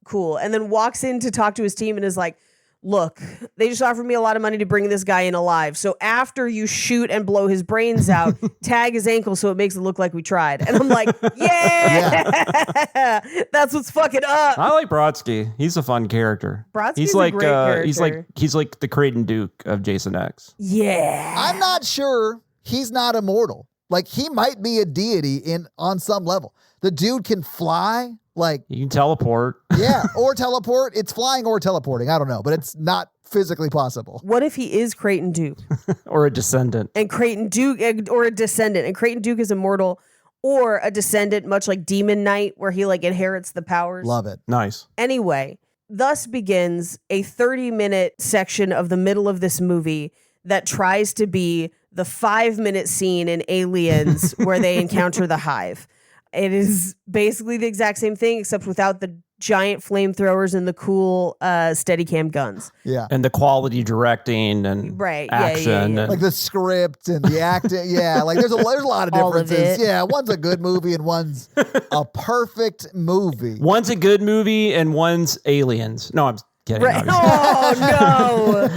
S5: Cool. And then walks in to talk to his team and is like, look, they just offered me a lot of money to bring this guy in alive. So after you shoot and blow his brains out, tag his ankle so it makes it look like we tried. And I'm like, yeah. That's what's fucking up.
S7: I like Brodsky. He's a fun character.
S5: Brodsky's a great character.
S7: He's like the Creighton Duke of Jason X.
S5: Yeah.
S6: I'm not sure he's not immortal. Like he might be a deity on some level. The dude can fly. Like
S7: you can teleport.
S6: Yeah, or teleport. It's flying or teleporting. I don't know, but it's not physically possible.
S5: What if he is Creighton Duke?
S7: Or a descendant.
S5: And Creighton Duke, or a descendant. And Creighton Duke is immortal, or a descendant, much like Demon Knight, where he like inherits the powers.
S6: Love it.
S7: Nice.
S5: Anyway, thus begins a 30-minute section of the middle of this movie that tries to be the 5-minute scene in Aliens where they encounter the Hive. It is basically the exact same thing, except without the giant flamethrowers and the cool Steadicam guns.
S6: Yeah.
S7: And the quality directing and action.
S5: Yeah.
S7: And
S6: like the script and the acting. Yeah, like there's a lot of differences.
S5: Of
S6: yeah, one's a good movie and one's a perfect movie.
S7: One's a good movie and one's Aliens. No, I'm kidding.
S5: Right. Oh,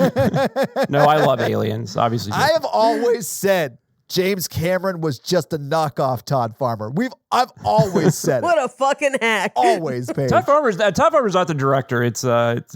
S5: no.
S7: No, I love Aliens, obviously.
S6: I have always said James Cameron was just a knockoff Todd Farmer. I've always said it.
S5: What a fucking hack.
S6: Always, Paige.
S7: Todd Farmer's not the director. It's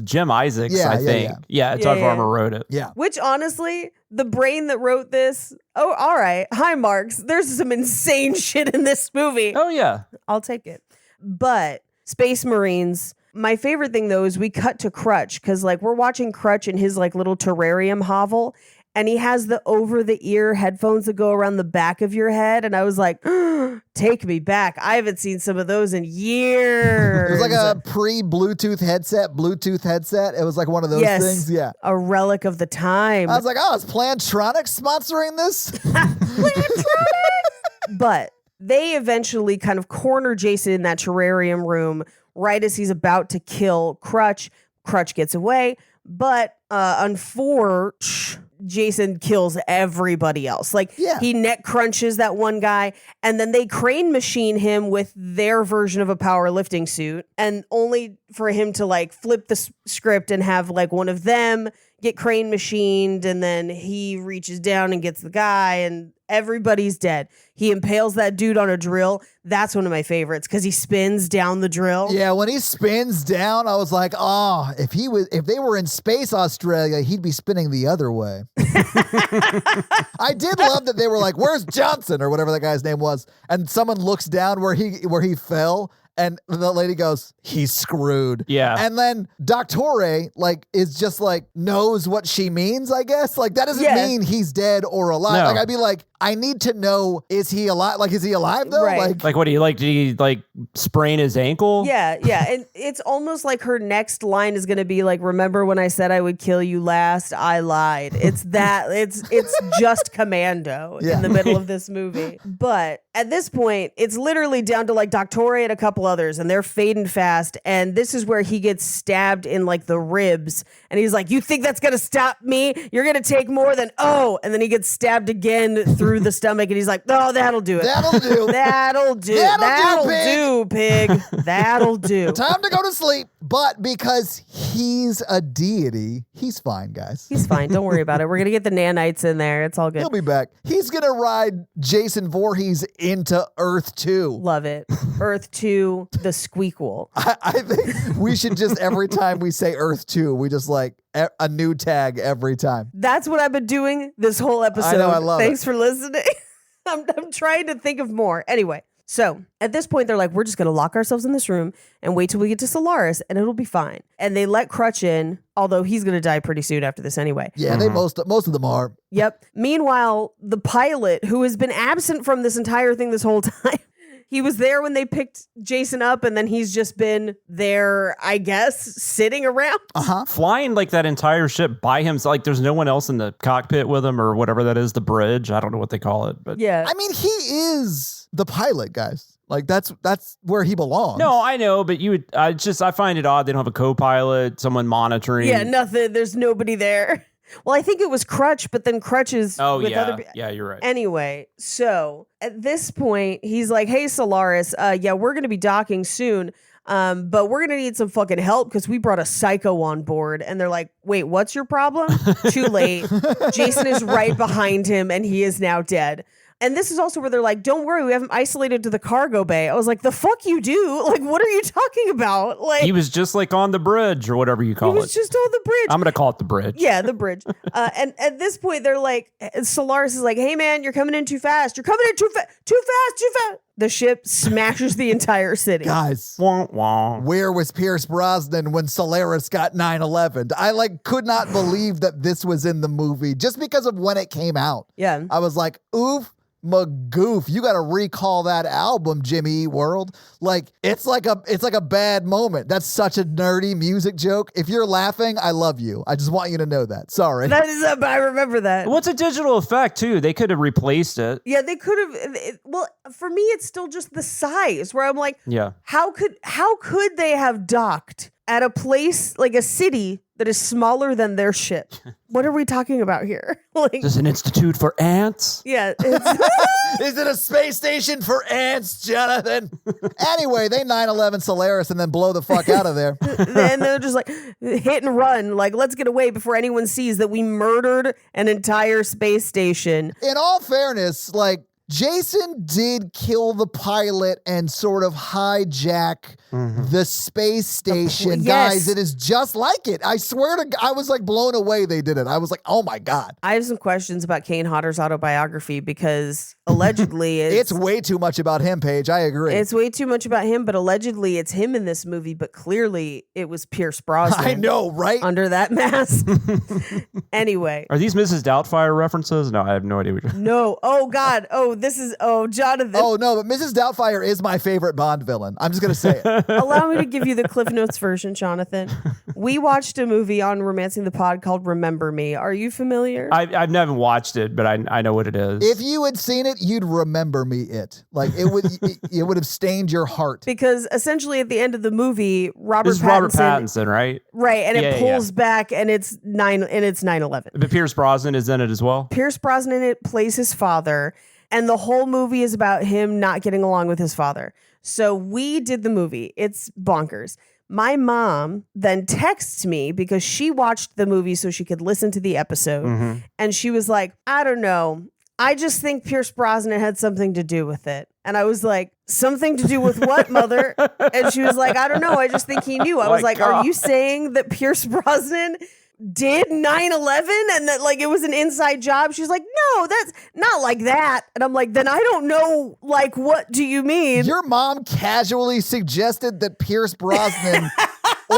S7: Jim Isaacs, I think. Yeah, Todd Farmer wrote it.
S6: Yeah.
S5: Which honestly, the brain that wrote this, oh, all right. Hi, Marks. There's some insane shit in this movie.
S7: Oh, yeah.
S5: I'll take it. But Space Marines, my favorite thing though is we cut to Crutch because like we're watching Crutch in his like little terrarium hovel. And he has the over-the-ear headphones that go around the back of your head. And I was like, take me back. I haven't seen some of those in years.
S6: It was like a pre-Bluetooth headset. It was like one of those things. Yeah.
S5: A relic of the time.
S6: I was like, oh, is Plantronics sponsoring this?
S5: Plantronics? But they eventually kind of corner Jason in that terrarium room right as he's about to kill Crutch. Crutch gets away. But unfortunately, Jason kills everybody else. Like he neck crunches that one guy and then they crane machine him with their version of a powerlifting suit and only for him to like flip the script and have like one of them get crane machined and then he reaches down and gets the guy and everybody's dead. He impales that dude on a drill. That's one of my favorites because he spins down the drill.
S6: Yeah, when he spins down, I was like, oh, if they were in space Australia, he'd be spinning the other way. I did love that they were like, where's Johnson or whatever that guy's name was. And someone looks down where he fell. And the lady goes, he's screwed.
S7: Yeah.
S6: And then Doctore, like, is just like, knows what she means, I guess. Like, that doesn't mean he's dead or alive.
S7: No.
S6: Like, I'd be like, I need to know, is he alive? Like, is he alive though?
S5: Right.
S7: Like what did he sprain his ankle?
S5: Yeah. And it's almost like her next line is going to be like, remember when I said I would kill you last? I lied. It's that. It's just Commando in the middle of this movie. But at this point, it's literally down to like Doctore and a couple others, and they're fading fast. And this is where he gets stabbed in like the ribs. And he's like, you think that's going to stop me? You're going to take more than, and then he gets stabbed again through the stomach. And he's like, that'll do it.
S6: That'll do.
S5: That'll do, pig. That'll do.
S6: Time to go to sleep. But because he's a deity, he's fine, guys.
S5: He's fine. Don't worry about it. We're going to get the nanites in there. It's all good.
S6: He'll be back. He's going to ride Jason Voorhees into Earth 2.
S5: Love it. Earth 2, the squeakquel.
S6: I think we should just, every time we say Earth 2, we just like a new tag every time.
S5: That's what I've been doing this whole episode.
S6: I know, I love it.
S5: Thanks for listening. I'm trying to think of more. Anyway, so at this point, they're like, we're just going to lock ourselves in this room and wait till we get to Solaris and it'll be fine. And they let Crutch in, although he's going to die pretty soon after this anyway.
S6: Yeah, they most of them are.
S5: Yep. Meanwhile, the pilot, who has been absent from this entire thing this whole time, he was there when they picked Jason up, and then he's just been there, I guess, sitting around.
S7: Flying like that entire ship by himself. Like there's no one else in the cockpit with him or whatever that is, the bridge. I don't know what they call it, but
S5: yeah.
S6: I mean, he is the pilot, guys. Like that's where he belongs.
S7: No, I know, but I find it odd they don't have a co-pilot, someone monitoring.
S5: Yeah, nothing. There's nobody there. Well, I think it was Crutch, but then Crutch is with other...
S7: Yeah, you're right.
S5: Anyway, so at this point, he's like, hey, Solaris, we're going to be docking soon, but we're going to need some fucking help because we brought a psycho on board. And they're like, wait, what's your problem? Too late. Jason is right behind him, and he is now dead. And this is also where they're like, don't worry, we have him isolated to the cargo bay. I was like, the fuck you do? Like, what are you talking about? Like,
S7: he was just like on the bridge or whatever you call it.
S5: He was just on the bridge.
S7: I'm going to call it the bridge.
S5: Yeah, the bridge. And at this point, they're like, Solaris is like, hey, man, you're coming in too fast. You're coming in too fast. Too fast. The ship smashes the entire city.
S6: Guys,
S7: wah, wah.
S6: Where was Pierce Brosnan when Solaris got 9/11? I could not believe that this was in the movie just because of when it came out.
S5: Yeah.
S6: I was like, oof. Magoof, you got to recall that album, Jimmy Eat World. Like it's like a bad moment. That's such a nerdy music joke. If you're laughing, I love you. I just want you to know that. Sorry.
S5: That is but I remember that.
S7: What's a digital effect too? They could have replaced it.
S5: Yeah, they could have. Well, for me, it's still just the size. Where I'm like,
S7: yeah,
S5: how could they have docked at a place like a city that is smaller than their ship? What are we talking about here? Like,
S7: is this an institute for ants?
S5: Yeah.
S6: Is it a space station for ants, Jonathan? Anyway, they 9/11 Solaris and then blow the fuck out of there.
S5: Then they're just like hit and run. Like, let's get away before anyone sees that we murdered an entire space station.
S6: In all fairness, like, Jason did kill the pilot and sort of hijack the space station.
S5: Yes.
S6: Guys, it is just like it. I swear to God, I was like blown away they did it. I was like, oh my God.
S5: I have some questions about Kane Hodder's autobiography because allegedly
S6: it's way too much about him, Paige. I agree.
S5: It's way too much about him, but allegedly it's him in this movie, but clearly it was Pierce Brosnan.
S6: I know, right?
S5: Under that mask. Anyway.
S7: Are these Mrs. Doubtfire references? No, I have no idea.
S5: No. Oh, God. Jonathan.
S6: Oh, no, but Mrs. Doubtfire is my favorite Bond villain. I'm just going to say it.
S5: Allow me to give you the Cliff Notes version, Jonathan. We watched a movie on Romancing the Pod called Remember Me. Are you familiar?
S7: I've never watched it, but I know what it is.
S6: If you had seen it, you'd remember me it. Like, it would have stained your heart.
S5: Because essentially at the end of the movie,
S7: Robert Pattinson, right?
S5: Right, and it pulls back and it's 9/11.
S7: But Pierce Brosnan is in it as well?
S5: Pierce Brosnan plays his father, and the whole movie is about him not getting along with his father. So we did the movie. It's bonkers. My mom then texts me because she watched the movie so she could listen to the episode. And she was like, I don't know. I just think Pierce Brosnan had something to do with it. And I was like, something to do with what, mother? And she was like, I don't know. I just think he knew. I was like, are you saying that Pierce Brosnan did 9/11 and that like it was an inside job? She's like, no, that's not like that. And I'm like, then I don't know, like, what do you mean?
S6: Your mom casually suggested that Pierce Brosnan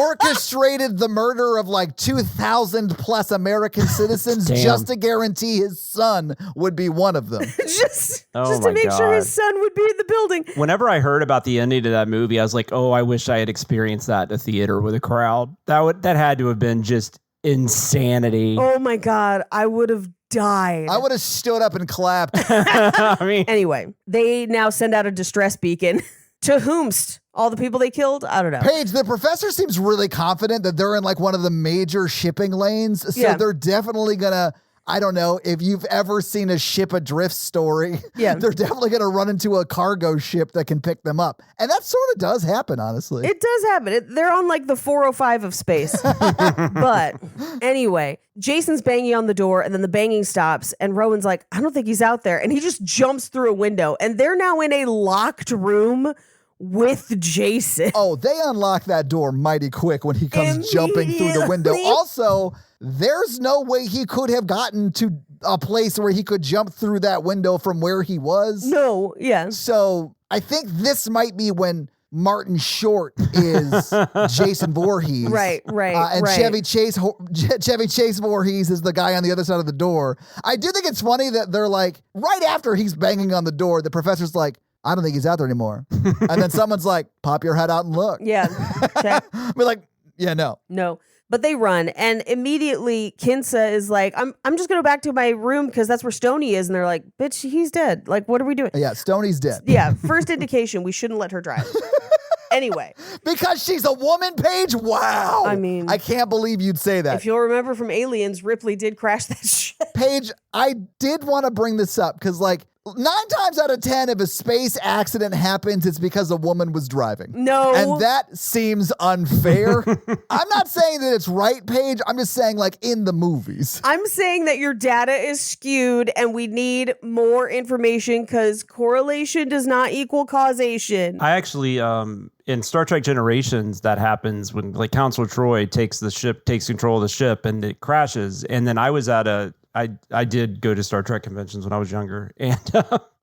S6: orchestrated the murder of like 2,000 plus American citizens just to guarantee his son would be one of them.
S5: just to make sure his son would be in the building.
S7: Whenever I heard about the ending of that movie, I was like, oh, I wish I had experienced that in a theater with a crowd. That had to have been just insanity.
S5: Oh my God, I would have died.
S6: I would have stood up and clapped.
S5: Anyway, they now send out a distress beacon. To whomst? All the people they killed? I don't know.
S6: Paige, the professor seems really confident that they're in like one of the major shipping lanes. So they're definitely gonna, I don't know, if you've ever seen a ship adrift story, they're definitely gonna run into a cargo ship that can pick them up. And that sort of does happen, honestly.
S5: It does happen. They're on like the 405 of space. But anyway, Jason's banging on the door and then the banging stops and Rowan's like, I don't think he's out there. And he just jumps through a window and they're now in a locked room with Jason.
S6: Oh, they unlock that door mighty quick when he comes jumping through the window. Also, there's no way he could have gotten to a place where he could jump through that window from where he was.
S5: No, yeah.
S6: So I think this might be when Martin Short is Jason Voorhees.
S5: Right.
S6: And Chevy Chase Voorhees is the guy on the other side of the door. I do think it's funny that they're like, right after he's banging on the door, the professor's like, I don't think he's out there anymore. And then someone's like, pop your head out and look.
S5: Yeah. Check.
S6: We're like, yeah, no.
S5: But they run, and immediately Kinsa is like, I'm just gonna go back to my room because that's where Stoney is. And they're like, bitch, he's dead. Like, what are we doing?
S6: Yeah, Stoney's dead.
S5: Yeah, first indication, we shouldn't let her drive. Anyway.
S6: Because she's a woman, Paige? Wow.
S5: I mean,
S6: I can't believe you'd say that.
S5: If you'll remember from Aliens, Ripley did crash that ship.
S6: Paige, I did want to bring this up because, like, 9 times out of 10, if a space accident happens, it's because a woman was driving.
S5: No.
S6: And that seems unfair. I'm not saying that it's right, Paige. I'm just saying, like, in the movies.
S5: I'm saying that your data is skewed and we need more information because correlation does not equal causation.
S7: I actually, in Star Trek Generations, that happens when, like, Counselor Troy takes control of the ship and it crashes. And then I was at I did go to Star Trek conventions when I was younger, and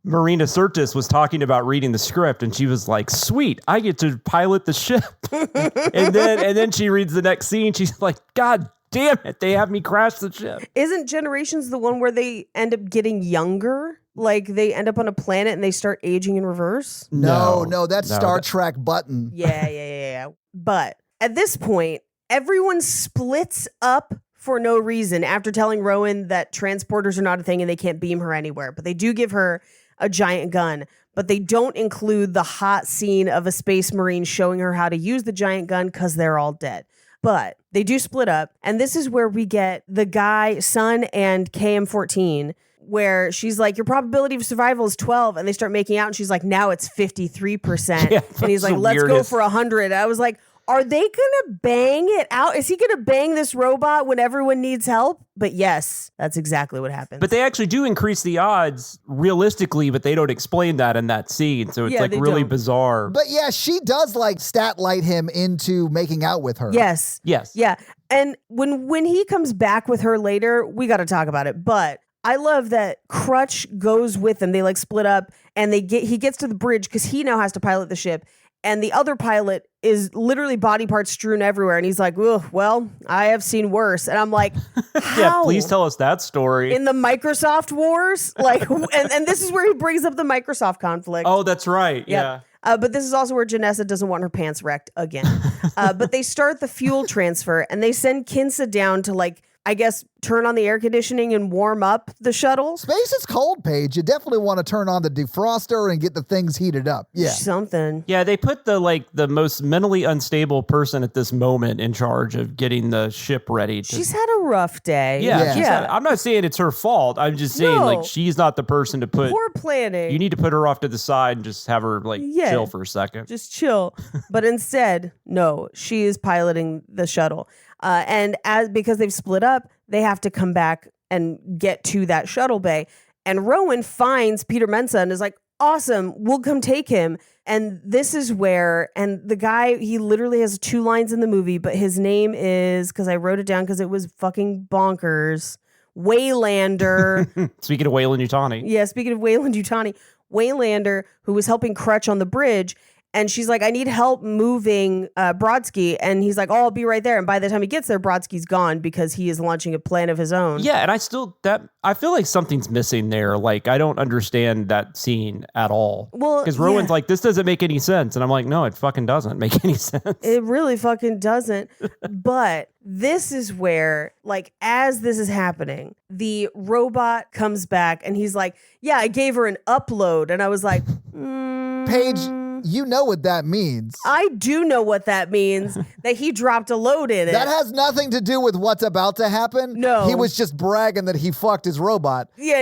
S7: Marina Sirtis was talking about reading the script, and she was like, "Sweet, I get to pilot the ship." and then she reads the next scene. She's like, "God damn it, they have me crash the ship."
S5: Isn't Generations the one where they end up getting younger? Like they end up on a planet and they start aging in reverse?
S6: No, that's Star Trek Button.
S5: Yeah. But at this point, everyone splits up for no reason after telling Rowan that transporters are not a thing and they can't beam her anywhere. But they do give her a giant gun. But they don't include the hot scene of a space marine showing her how to use the giant gun because they're all dead. But they do split up. And this is where we get the guy, Sun and KM-14, where she's like, your probability of survival is 12. And they start making out. And she's like, now it's 53%.
S7: Yeah,
S5: and he's like, let's go for 100. I was like, are they gonna bang it out? Is he gonna bang this robot when everyone needs help? But yes, that's exactly what happens.
S7: But they actually do increase the odds realistically, but they don't explain that in that scene. So it's like really bizarre.
S6: But yeah, she does like stat light him into making out with her.
S5: Yes. Yeah. And when he comes back with her later, we got to talk about it. But I love that Crutch goes with them. They like split up and he gets to the bridge because he now has to pilot the ship. And the other pilot is literally body parts strewn everywhere. And he's like, well, I have seen worse. And I'm like, how?
S7: Yeah, please tell us that story.
S5: In the Microsoft wars? Like, and this is where he brings up the Microsoft conflict.
S7: Oh, that's right.
S5: Yep. Yeah. But this is also where Janessa doesn't want her pants wrecked again. But they start the fuel transfer and they send Kinsa down to like, I guess, turn on the air conditioning and warm up the shuttle.
S6: Space is cold, Paige. You definitely want to turn on the defroster and get the things heated up. Yeah.
S5: Something.
S7: Yeah, they put the most mentally unstable person at this moment in charge of getting the ship ready.
S5: She's had a rough day.
S7: Yeah. I'm not saying it's her fault. I'm just saying like she's not the person to put.
S5: Poor planning.
S7: You need to put her off to the side and just have her chill for a second.
S5: Just chill. But instead, no, she is piloting the shuttle. And because they've split up, they have to come back and get to that shuttle bay. And Rowan finds Peter Mensa and is like, awesome, we'll come take him. And this is where, and the guy, he literally has 2 lines in the movie, but his name is, because I wrote it down because it was fucking bonkers, Waylander.
S7: Speaking of Wayland Yutani.
S5: Yeah, speaking of Wayland Yutani, Waylander, who was helping Crutch on the bridge. And she's like, I need help moving Brodsky. And he's like, oh, I'll be right there. And by the time he gets there, Brodsky's gone because he is launching a plan of his own.
S7: Yeah, and I feel like something's missing there. Like, I don't understand that scene at all. Well, because Rowan's like, this doesn't make any sense. And I'm like, no, it fucking doesn't make any sense.
S5: It really fucking doesn't. But this is where, like, as this is happening, the robot comes back and he's like, yeah, I gave her an upload. And I was like,
S6: Paige, you know what that means.
S5: I do know what that means, that he dropped a load in it.
S6: That has nothing to do with what's about to happen.
S5: No.
S6: He was just bragging that he fucked his robot.
S5: Yeah.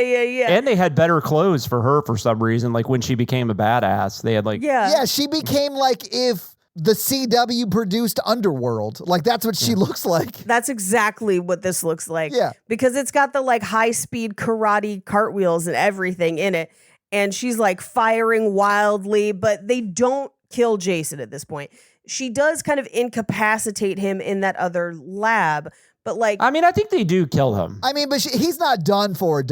S7: And they had better clothes for her for some reason. Like when she became a badass, they had like...
S6: Yeah, she became like if the CW produced Underworld. Like that's what she looks like.
S5: That's exactly what this looks like.
S6: Yeah.
S5: Because it's got the like high-speed karate cartwheels and everything in it. And she's like firing wildly, but they don't kill Jason at this point. She does kind of incapacitate him in that other lab, but like...
S7: I mean, I think they do kill him.
S6: I mean, but he's not done for,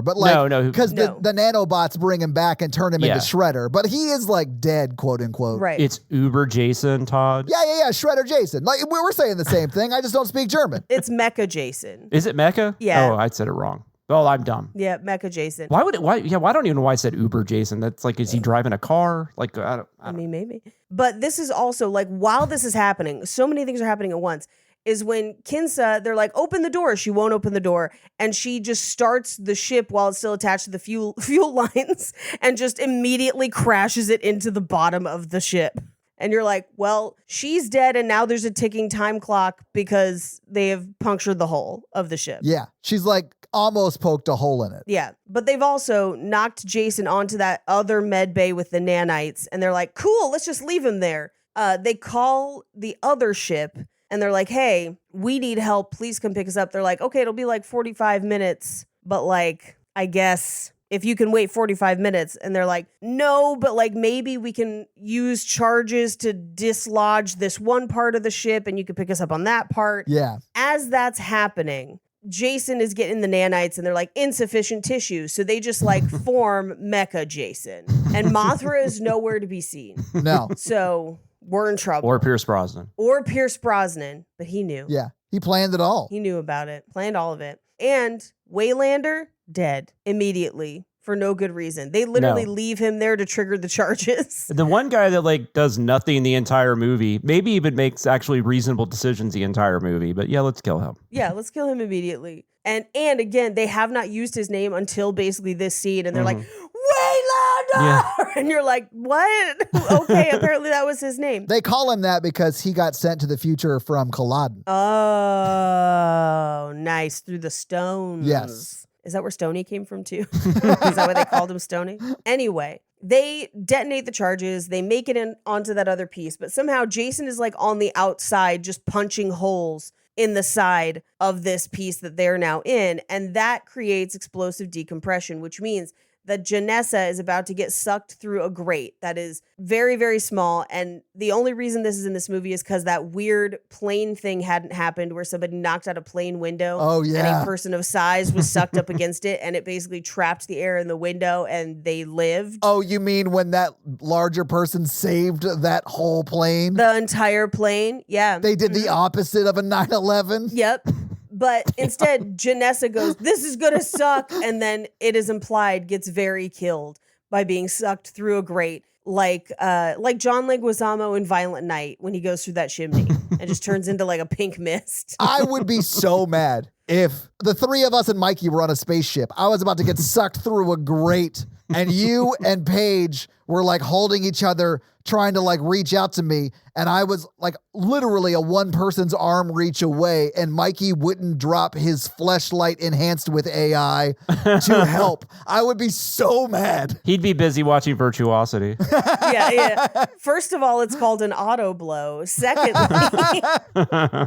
S6: but like...
S7: No.
S6: Because the nanobots bring him back and turn him into Shredder, but he is like dead, quote unquote.
S5: Right.
S7: It's Uber Jason, Todd.
S6: Yeah, Shredder Jason. Like, we're saying the same thing, I just don't speak German.
S5: It's Mecha Jason.
S7: Is it Mecha?
S5: Yeah.
S7: Oh, I said it wrong. Oh, I'm dumb.
S5: Yeah, Mecha Jason.
S7: Why don't even know why I said Uber Jason. That's like, is he driving a car? Like, I
S5: mean, maybe. But this is also like, while this is happening, so many things are happening at once, is when Kinsa, they're like, open the door. She won't open the door. And she just starts the ship while it's still attached to the fuel lines and just immediately crashes it into the bottom of the ship. And you're like, well, she's dead, and now there's a ticking time clock because they have punctured the hull of the ship.
S6: Yeah, she's like almost poked a hole in it.
S5: Yeah, but they've also knocked Jason onto that other med bay with the nanites, and they're like, cool, let's just leave him there. They call the other ship, and they're like, hey, we need help. Please come pick us up. They're like, okay, it'll be like 45 minutes, but like, I guess... if you can wait 45 minutes. And they're like, no, but like maybe we can use charges to dislodge this one part of the ship and you can pick us up on that part.
S6: Yeah.
S5: As that's happening, Jason is getting the nanites and they're like insufficient tissue. So they just like form Mecha Jason. And Mothra is nowhere to be seen.
S6: No.
S5: So we're in trouble.
S7: Or Pierce Brosnan.
S5: But he knew.
S6: Yeah. He planned it all.
S5: He knew about it. Planned all of it. And Waylander, dead immediately for no good reason. They literally leave him there to trigger the charges.
S7: The one guy that like does nothing the entire movie, maybe even makes actually reasonable decisions the entire movie, but yeah, let's kill him.
S5: Yeah, let's kill him immediately. And again, they have not used his name until basically this scene, and they're like, Waylander! Yeah. And you're like, what? Okay, apparently that was his name.
S6: They call him that because he got sent to the future from Culloden.
S5: Oh, nice. Through the stones.
S6: Yes.
S5: Is that where Stoney came from too? Is that why they called him Stoney? Anyway, they detonate the charges. They make it in onto that other piece. But somehow Jason is like on the outside just punching holes in the side of this piece that they're now in. And that creates explosive decompression, which means that Janessa is about to get sucked through a grate that is very, very small. And the only reason this is in this movie is because that weird plane thing hadn't happened where somebody knocked out a plane window.
S6: Oh, yeah.
S5: And a person of size was sucked up against it, and it basically trapped the air in the window, and they lived.
S6: Oh, you mean when that larger person saved that whole plane?
S5: The entire plane? Yeah.
S6: They did the opposite of a 9/11?
S5: Yep. But instead, Janessa goes, this is going to suck. And then it is implied gets very killed by being sucked through a grate like John Leguizamo in Violent Night when he goes through that chimney and just turns into like a pink mist.
S6: I would be so mad if the three of us and Mikey were on a spaceship. I was about to get sucked through a grate and you and Paige were like holding each other, trying to like reach out to me. And I was like literally a one person's arm reach away, and Mikey wouldn't drop his fleshlight enhanced with AI to help. I would be so mad.
S7: He'd be busy watching Virtuosity.
S5: Yeah. First of all, it's called an auto blow. Secondly,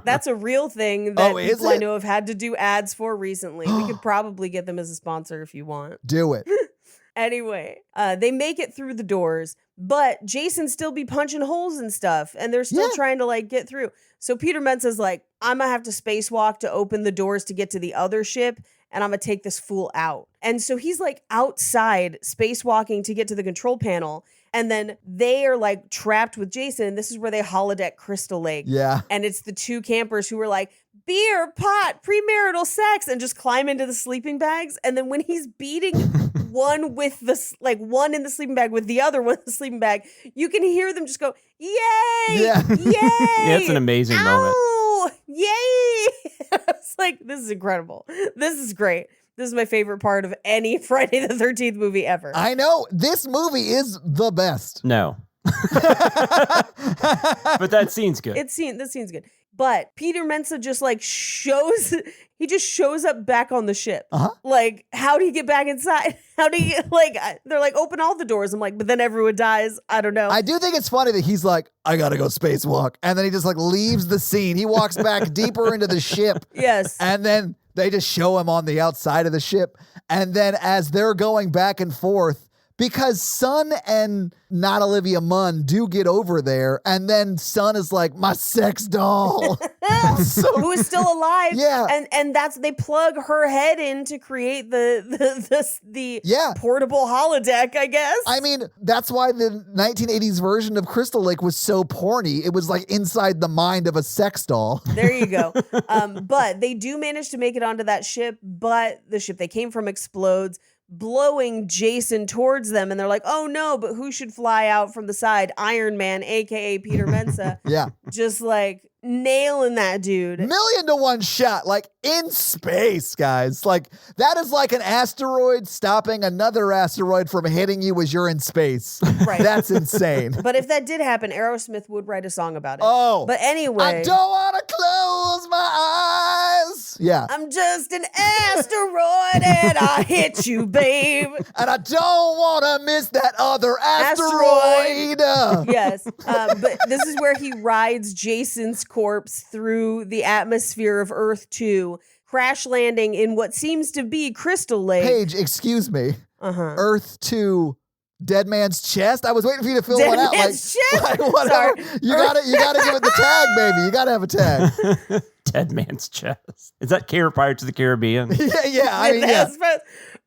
S5: that's a real thing that people I know have had to do ads for recently. We could probably get them as a sponsor if you want.
S6: Do it.
S5: Anyway, they make it through the doors, but Jason still be punching holes and stuff, and they're still trying to like get through. So Peter Mensa's like, I'm gonna have to spacewalk to open the doors to get to the other ship, and I'm gonna take this fool out. And so he's like outside spacewalking to get to the control panel, And then they are like trapped with Jason. And this is where they holodeck Crystal Lake.
S6: Yeah.
S5: And it's the two campers who were like, beer, pot, premarital sex, and just climb into the sleeping bags. And then when he's beating one in the sleeping bag with the other one in the sleeping bag, you can hear them just go, yay,
S6: Yeah.
S5: yay.
S7: Yeah, it's an amazing moment.
S5: Yay. It's like, this is incredible. This is great. This is my favorite part of any Friday the 13th movie ever.
S6: I know. This movie is the best.
S7: No. But that scene's good.
S5: This scene's good. But Peter Mensa just like shows up back on the ship. Like, how do you get back inside? How do you, like, they're like, open all the doors. I'm like, but then everyone dies. I don't know.
S6: I do think it's funny that he's like, I gotta go spacewalk. And then he just like leaves the scene. He walks back deeper into the ship.
S5: Yes.
S6: And then they just show him on the outside of the ship. And then as they're going back and forth, because Sun and not Olivia Munn do get over there, and then Sun is like, my sex doll.
S5: Who is still alive.
S6: Yeah.
S5: And that's, they plug her head in to create the portable holodeck, I guess.
S6: I mean, that's why the 1980s version of Crystal Lake was so porny. It was like inside the mind of a sex doll.
S5: There you go. But they do manage to make it onto that ship, but the ship they came from explodes, blowing Jason towards them, and they're like, oh no, but who should fly out from the side? Iron Man, aka Peter Mensa.
S6: Yeah.
S5: Just like nailing that dude.
S6: 1,000,000-to-1 shot, like in space, guys. Like that is like an asteroid stopping another asteroid from hitting you as you're in space.
S5: Right.
S6: That's insane.
S5: But if that did happen, Aerosmith would write a song about it.
S6: Oh.
S5: But anyway.
S6: I don't want to close my eyes. Yeah.
S5: I'm just an asteroid and I hit you, babe.
S6: And I don't want to miss that other asteroid.
S5: Yes. But this is where he rides Jason's corpse through the atmosphere of Earth 2, crash landing in what seems to be Crystal Lake.
S6: Paige, excuse me. Earth 2, Dead Man's Chest. I was waiting for you to fill one out.
S5: Chest?
S6: Like whatever.
S5: Sorry.
S6: You gotta give it the tag, baby. You gotta have a tag.
S7: Dead Man's Chest. Is that Pirates of the Caribbean?
S6: Yeah. I mean, yeah.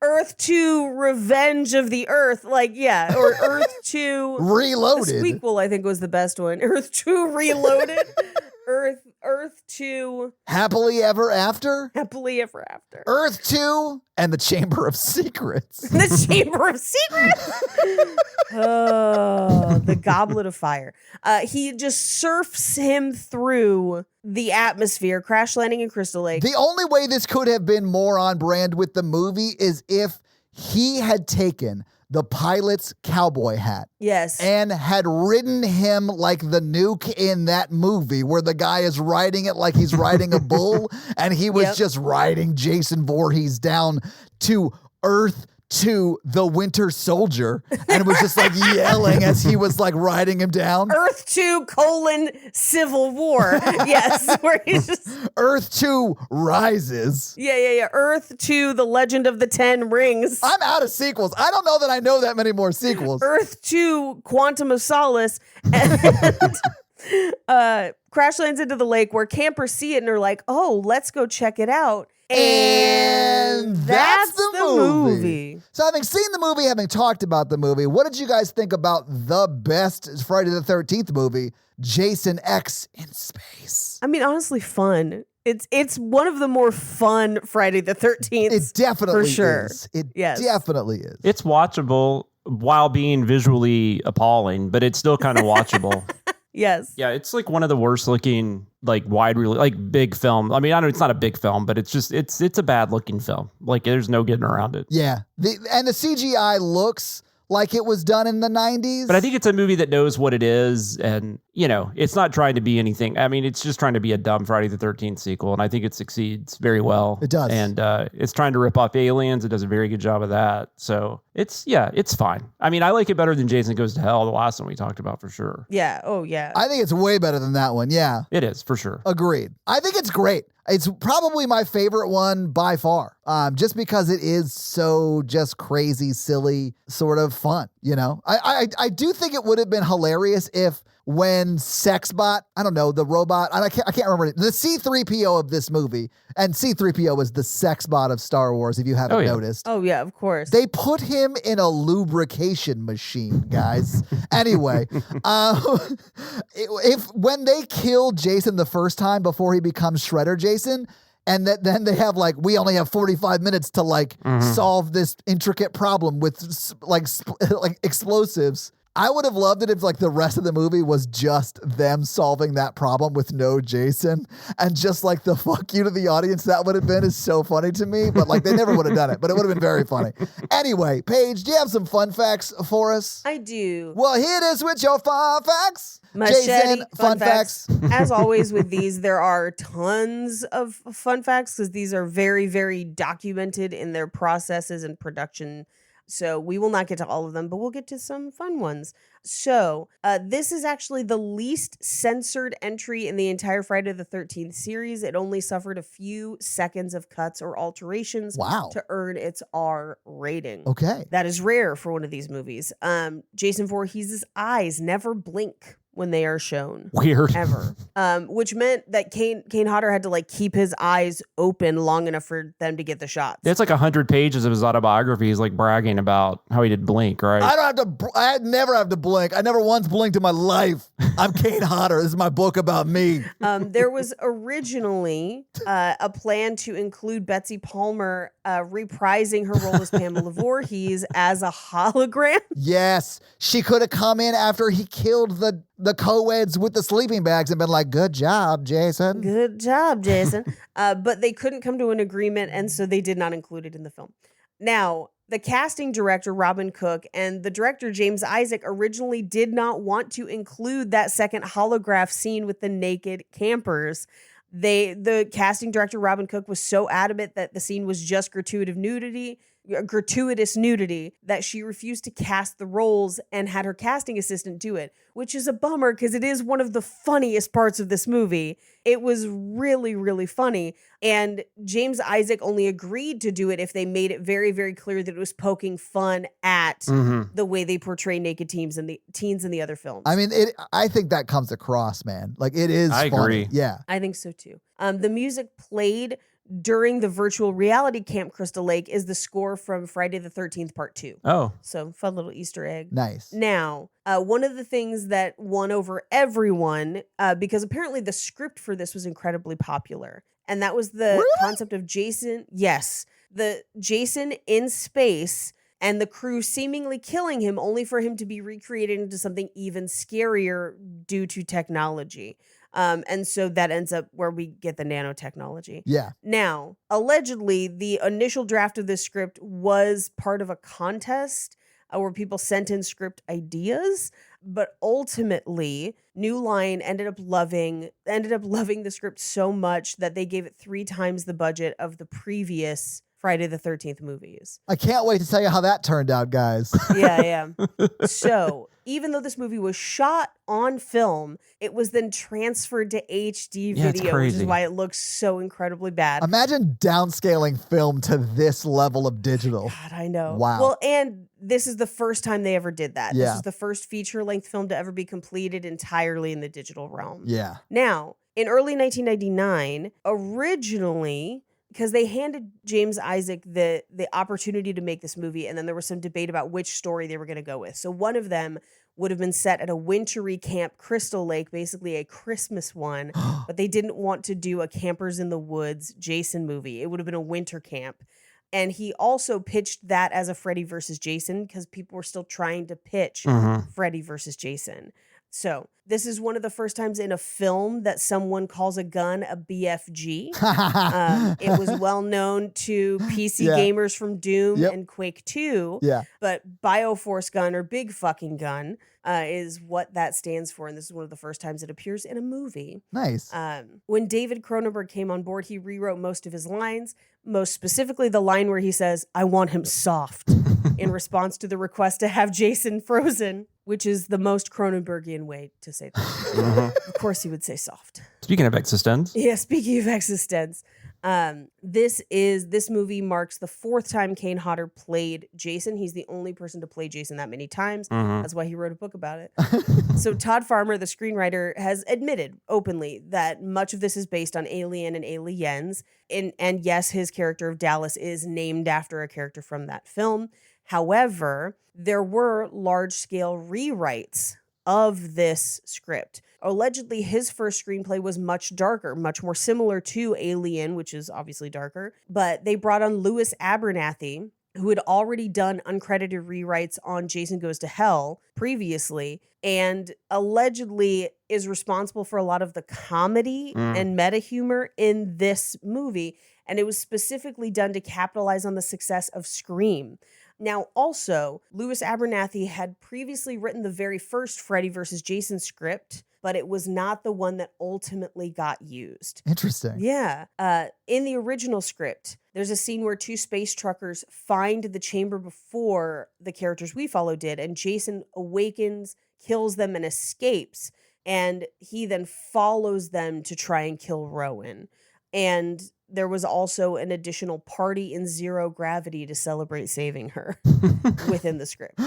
S5: Earth 2, Revenge of the Earth. Like, yeah. Or Earth 2
S6: Reloaded.
S5: The sequel, I think, was the best one. Earth 2 Reloaded. Earth 2
S6: Happily Ever After.
S5: Happily Ever After.
S6: Earth 2 and the Chamber of Secrets.
S5: The Chamber of Secrets. Oh, the Goblet of Fire. He just surfs him through the atmosphere, crash landing in Crystal Lake.
S6: The only way this could have been more on brand with the movie is if he had taken the pilot's cowboy hat.
S5: Yes.
S6: And had ridden him like the nuke in that movie where the guy is riding it like he's riding a bull, and he was just riding Jason Voorhees down to Earth to the Winter Soldier and was just like yelling as he was like riding him down.
S5: Earth 2 : Civil War. Yes. Where he's just
S6: Earth 2 Rises.
S5: Yeah. Earth 2, The Legend of the Ten Rings.
S6: I'm out of sequels. I don't know that I know that many more sequels.
S5: Earth 2, Quantum of Solace. And crash lands into the lake where campers see it and are like, oh, let's go check it out. And that's the movie.
S6: So having seen the movie, having talked about the movie, what did you guys think about the best Friday the 13th movie, Jason X in Space?
S5: I mean, honestly, fun. It's one of the more fun Friday the 13th.
S6: It definitely
S5: for sure.
S6: is. It definitely is.
S7: It's watchable while being visually appalling, but it's still kind of watchable.
S5: Yes.
S7: Yeah, it's like one of the worst looking, like big film. I mean, I know it's not a big film, but it's just it's a bad looking film. Like there's no getting around it.
S6: Yeah. And the CGI looks like it was done in the 90s.
S7: But I think it's a movie that knows what it is, and it's not trying to be anything. I mean, it's just trying to be a dumb Friday the 13th sequel, and I think it succeeds very well.
S6: It does.
S7: And it's trying to rip off Aliens. It does a very good job of that. So it's fine. I mean, I like it better than Jason Goes to Hell, the last one we talked about for sure.
S5: Yeah. Oh, yeah.
S6: I think it's way better than that one. Yeah.
S7: It is, for sure.
S6: Agreed. I think it's great. It's probably my favorite one by far, just because it is so just crazy, silly, sort of fun, I do think it would have been hilarious if when Sexbot, I don't know, the robot, I can't remember it, the C-3PO of this movie, and C-3PO is the Sexbot of Star Wars, if you haven't noticed.
S5: Oh, yeah, of course.
S6: They put him in a lubrication machine, guys. Anyway, when they kill Jason the first time before he becomes Shredder Jason, and then they have we only have 45 minutes to solve this intricate problem with explosives. I would have loved it if the rest of the movie was just them solving that problem with no Jason and just the fuck you to the audience. That would have been is so funny to me, but they never would have done it, but it would have been very funny. Anyway, Paige, do you have some fun facts for us?
S5: I do.
S6: Well, here it is with your fun facts.
S5: Machete,
S6: Jason, fun facts.
S5: As always with these, there are tons of fun facts because these are very, very documented in their processes and production. So we will not get to all of them, but we'll get to some fun ones. So this is actually the least censored entry in the entire Friday the 13th series. It only suffered a few seconds of cuts or alterations to earn its R rating.
S6: Okay.
S5: That is rare for one of these movies. Jason Voorhees' eyes never blink when they are shown.
S7: Weird.
S5: Ever. Which meant that Kane Hodder had to like keep his eyes open long enough for them to get the shots.
S7: It's like 100 pages of his autobiography. He's like bragging about how he did blink, right?
S6: I never have to blink. I never once blinked in my life. I'm Kane Hodder. This is my book about me.
S5: There was originally a plan to include Betsy Palmer reprising her role as Pamela Voorhees as a hologram.
S6: Yes. She could have come in after he killed the co-eds with the sleeping bags and been like, good job, Jason.
S5: Good job, Jason. But they couldn't come to an agreement, and so they did not include it in the film. Now, the casting director, Robin Cook, and the director, James Isaac, originally did not want to include that second holograph scene with the naked campers. The casting director, Robin Cook, was so adamant that the scene was just gratuitous nudity that she refused to cast the roles and had her casting assistant do it, which is a bummer because it is one of the funniest parts of this movie. It was really, really funny. And James Isaac only agreed to do it if they made it very, very clear that it was poking fun at the way they portray naked teens in the other films.
S6: I mean, I think that comes across, man. Like, it is funny.
S7: Agree.
S6: Yeah.
S5: I think so too. The music played during the virtual reality Camp Crystal Lake is the score from Friday the 13th Part 2.
S7: Oh.
S5: So fun little Easter egg.
S6: Nice.
S5: Now, one of the things that won over everyone, because apparently the script for this was incredibly popular, and that was the concept of Jason. Yes. The Jason in space and the crew seemingly killing him only for him to be recreated into something even scarier due to technology. And so that ends up where we get the nanotechnology.
S6: Yeah.
S5: Now, allegedly, the initial draft of this script was part of a contest where people sent in script ideas, but ultimately, New Line ended up loving the script so much that they gave it 3 times the budget of the previous Friday the 13th movies.
S6: I can't wait to tell you how that turned out, guys.
S5: Yeah. So, even though this movie was shot on film, it was then transferred to HD video, which is why it looks so incredibly bad.
S6: Imagine downscaling film to this level of digital.
S5: God, I know.
S6: Wow.
S5: Well, and this is the first time they ever did that.
S6: Yeah.
S5: This is the first feature-length film to ever be completed entirely in the digital realm.
S6: Yeah.
S5: Now, in early 1999, originally, because they handed James Isaac the opportunity to make this movie, and then there was some debate about which story they were going to go with. So one of them would have been set at a wintry Camp Crystal Lake, basically a Christmas one, but they didn't want to do a Campers in the Woods Jason movie. It would have been a winter camp. And he also pitched that as a Freddy versus Jason because people were still trying to pitch Freddy versus Jason. So this is one of the first times in a film that someone calls a gun a BFG. It was well known to PC gamers from Doom and Quake 2.
S6: Yeah.
S5: But Bioforce gun or big fucking gun is what that stands for. And this is one of the first times it appears in a movie.
S6: Nice.
S5: When David Cronenberg came on board, he rewrote most of his lines, most specifically the line where he says, "I want him soft," in response to the request to have Jason frozen, which is the most Cronenbergian way to say that. Of course he would say soft.
S7: Speaking of existence.
S5: Yeah, speaking of existence. This movie marks the 4th time Kane Hodder played Jason. He's the only person to play Jason that many times. That's why he wrote a book about it. So Todd Farmer, the screenwriter, has admitted openly that much of this is based on Alien and Aliens. And yes, his character of Dallas is named after a character from that film. However, there were large-scale rewrites of this script. Allegedly, his first screenplay was much darker, much more similar to Alien, which is obviously darker. But they brought on Louis Abernathy, who had already done uncredited rewrites on Jason Goes to Hell previously, and allegedly is responsible for a lot of the comedy and meta humor in this movie. And it was specifically done to capitalize on the success of Scream. Now, also, Louis Abernathy had previously written the very first Freddy vs. Jason script, but it was not the one that ultimately got used.
S6: Interesting.
S5: Yeah. In the original script, there's a scene where 2 space truckers find the chamber before the characters we follow did, and Jason awakens, kills them, and escapes. And he then follows them to try and kill Rowan. And there was also an additional party in zero gravity to celebrate saving her within the script.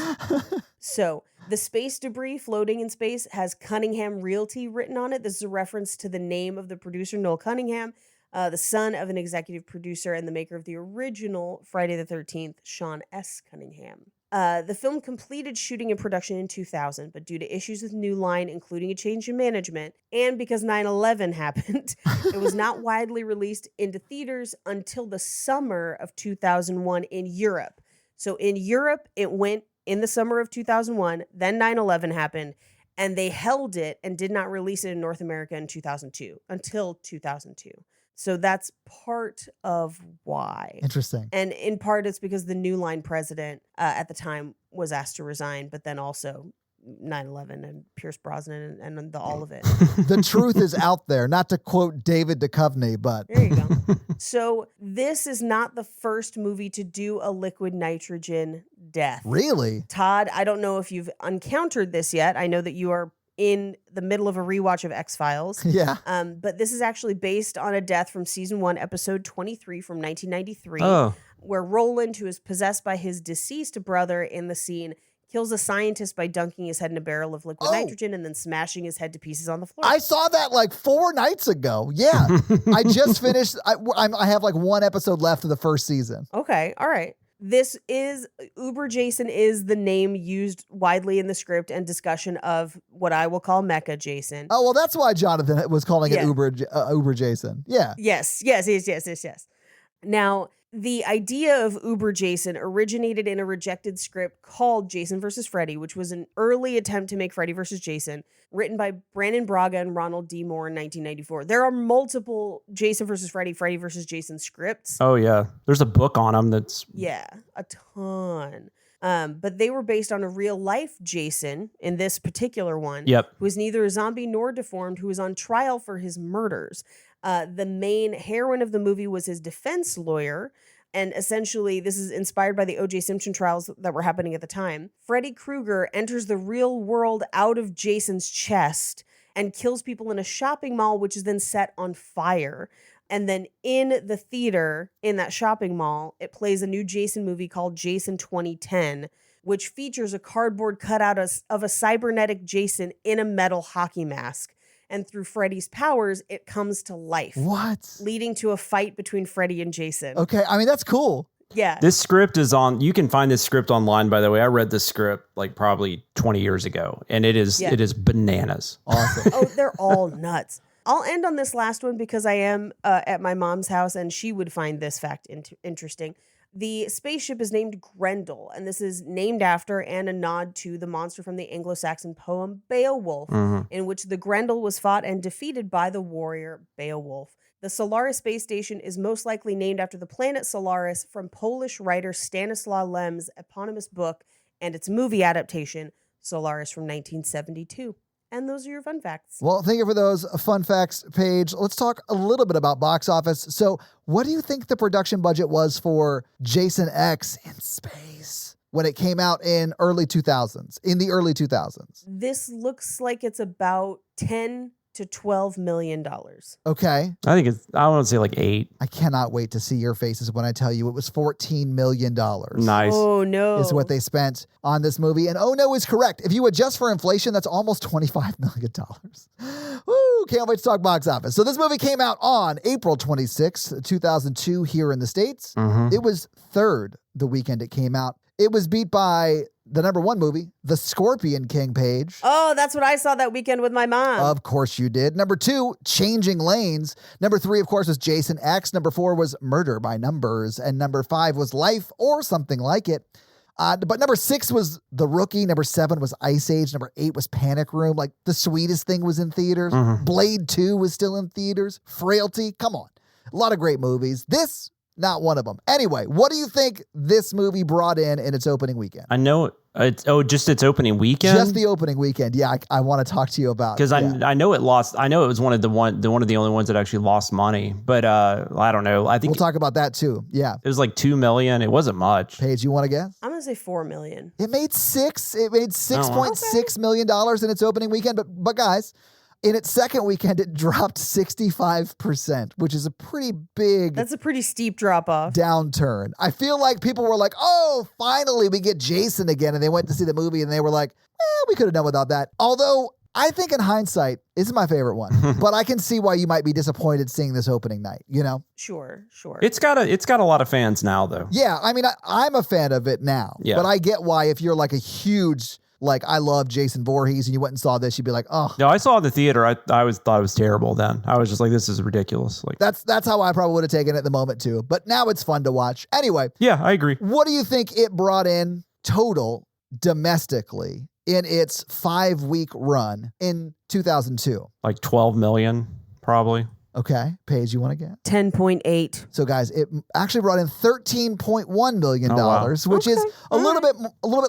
S5: So the space debris floating in space has Cunningham Realty written on it. This is a reference to the name of the producer, Noel Cunningham, the son of an executive producer and the maker of the original Friday the 13th, Sean S. Cunningham. The film completed shooting and production in 2000, but due to issues with New Line, including a change in management, and because 9/11 happened, it was not widely released into theaters until the summer of 2001 in Europe. So in Europe, it went in the summer of 2001, then 9/11 happened, and they held it and did not release it in North America in 2002, until 2002. So that's part of why.
S6: Interesting.
S5: And in part, it's because the New Line president at the time was asked to resign, but then also 9/11 and Pierce Brosnan and all of it.
S6: The truth is out there, not to quote David Duchovny, but...
S5: There you go. So this is not the first movie to do a liquid nitrogen death.
S6: Really?
S5: Todd, I don't know if you've encountered this yet. I know that you are in the middle of a rewatch of X-Files.
S6: Yeah.
S5: But this is actually based on a death from season 1, episode 23 from 1993, where Roland, who is possessed by his deceased brother in the scene, kills a scientist by dunking his head in a barrel of liquid nitrogen and then smashing his head to pieces on the floor.
S6: I saw that like 4 nights ago. Yeah. I just finished. I have like 1 episode left of the first season.
S5: Okay. All right. This is Uber Jason is the name used widely in the script and discussion of what I will call Mecha Jason.
S6: Oh, well, that's why Jonathan was calling it Uber Jason. Yeah.
S5: Yes. Now, the idea of Uber Jason originated in a rejected script called Jason vs. Freddy, which was an early attempt to make Freddy vs. Jason, written by Brandon Braga and Ronald D. Moore in 1994. There are multiple Jason vs. Freddy, Freddy vs. Jason scripts.
S7: Oh, yeah. There's a book on them that's...
S5: Yeah, a ton. But they were based on a real-life Jason, in this particular one, who was neither a zombie nor deformed, who was on trial for his murders. The main heroine of the movie was his defense lawyer, and essentially this is inspired by the O.J. Simpson trials that were happening at the time. Freddy Krueger enters the real world out of Jason's chest and kills people in a shopping mall, which is then set on fire. And then in the theater, in that shopping mall, it plays a new Jason movie called Jason 2010, which features a cardboard cutout of a cybernetic Jason in a metal hockey mask. And through Freddy's powers, it comes to life.
S6: What?
S5: Leading to a fight between Freddy and Jason.
S6: Okay, I mean, that's cool.
S5: Yeah.
S7: This script is on, you can find this script online, by the way. I read this script like probably 20 years ago, and it is bananas.
S6: Awesome.
S5: Oh, they're all nuts. I'll end on this last one because I am at my mom's house, and she would find this fact interesting. The spaceship is named Grendel, and this is named after and a nod to the monster from the Anglo-Saxon poem Beowulf, in which the Grendel was fought and defeated by the warrior Beowulf. The Solaris space station is most likely named after the planet Solaris from Polish writer Stanislaw Lem's eponymous book and its movie adaptation, Solaris from 1972. And those are your fun facts.
S6: Well, thank you for those fun facts, Paige. Let's talk a little bit about box office. So what do you think the production budget was for Jason X in space when it came out in the early 2000s?
S5: This looks like it's about 10 to $12 million.
S6: Okay.
S7: I think I want to say like 8.
S6: I cannot wait to see your faces when I tell you it was $14 million.
S7: Nice.
S5: Oh, no.
S6: Is what they spent on this movie. And oh, no is correct. If you adjust for inflation, that's almost $25 million. Woo, can't wait to talk box office. So this movie came out on April 26th, 2002 here in the States.
S7: Mm-hmm.
S6: It was third the weekend it came out. It was beat by the number 1 movie, The Scorpion King, Paige.
S5: Oh, that's what I saw that weekend with my mom.
S6: Of course you did. Number 2, Changing Lanes. Number 3, of course, was Jason X. Number 4 was Murder by Numbers. And number 5 was Life or Something Like It. But number 6 was The Rookie. Number 7 was Ice Age. Number 8 was Panic Room. Like, The Sweetest Thing was in theaters.
S7: Mm-hmm.
S6: Blade 2 was still in theaters. Frailty. Come on. A lot of great movies. This, not one of them. Anyway, what do you think this movie brought in its opening weekend?
S7: I know just its opening weekend.
S6: Just the opening weekend. Yeah, I want to talk to you about
S7: because I know it lost. I know it was one of the only ones that actually lost money. But I don't know. I think
S6: we'll talk about that too. Yeah,
S7: it was like $2 million. It wasn't much.
S6: Paige, you want to guess?
S5: I'm gonna say $4 million.
S6: It made $6.6 million in its opening weekend. But guys, in its second weekend, it dropped 65%, which is a pretty big...
S5: That's a pretty steep drop-off.
S6: ...downturn. I feel like people were like, oh, finally we get Jason again. And they went to see the movie and they were like, we could have done without that. Although, I think in hindsight, this is my favorite one. But I can see why you might be disappointed seeing this opening night, you know?
S5: Sure.
S7: It's got a lot of fans now, though.
S6: Yeah, I mean, I'm a fan of it now.
S7: Yeah.
S6: But I get why if you're like a huge... Like, I love Jason Voorhees, and you went and saw this, you'd be like, oh.
S7: No, I saw it in the theater. I thought it was terrible then. I was just like, this is ridiculous. Like
S6: that's how I probably would have taken it at the moment, too. But now it's fun to watch. Anyway.
S7: Yeah, I agree.
S6: What do you think it brought in total domestically in its 5-week run in 2002?
S7: Like 12 million, probably.
S6: Okay. Paige, you want to get?
S5: 10.8.
S6: So guys, it actually brought in $13.1 million, which is a little bit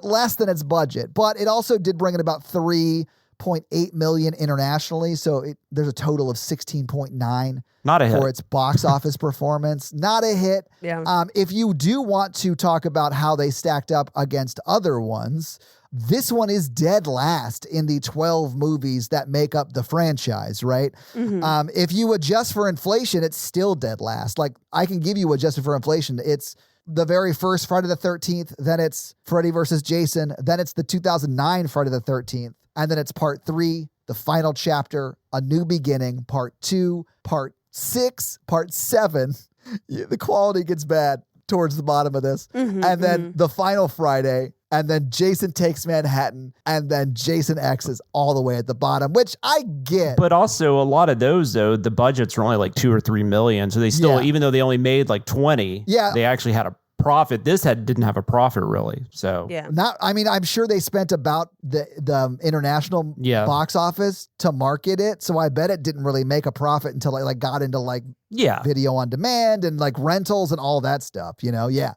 S6: less than its budget, but it also did bring in about $3.8 million internationally. So there's a total of 16.9
S7: not a hit
S6: for its box office performance. Not a hit.
S5: Yeah.
S6: If you do want to talk about how they stacked up against other ones, this one is dead last in the 12 movies that make up the franchise, right?
S5: Mm-hmm.
S6: If you adjust for inflation, it's still dead last. Like, I can give you adjusted for inflation. It's the very first Friday the 13th, then it's Freddy versus Jason, then it's the 2009 Friday the 13th, and then it's part 3, the final chapter, A New Beginning, part 2, part 6, part 7. The quality gets bad towards the bottom of this.
S5: Mm-hmm,
S6: and then the final Friday, and then Jason Takes Manhattan, and then Jason X is all the way at the bottom, which I get.
S7: But also a lot of those, though, the budgets were only like 2 or 3 million. So they still, even though they only made like 20, they actually had a profit. This didn't have a profit really. So
S6: I'm sure they spent about the international box office to market it. So I bet it didn't really make a profit until it like got into like video on demand and like rentals and all that stuff, you know? Yeah.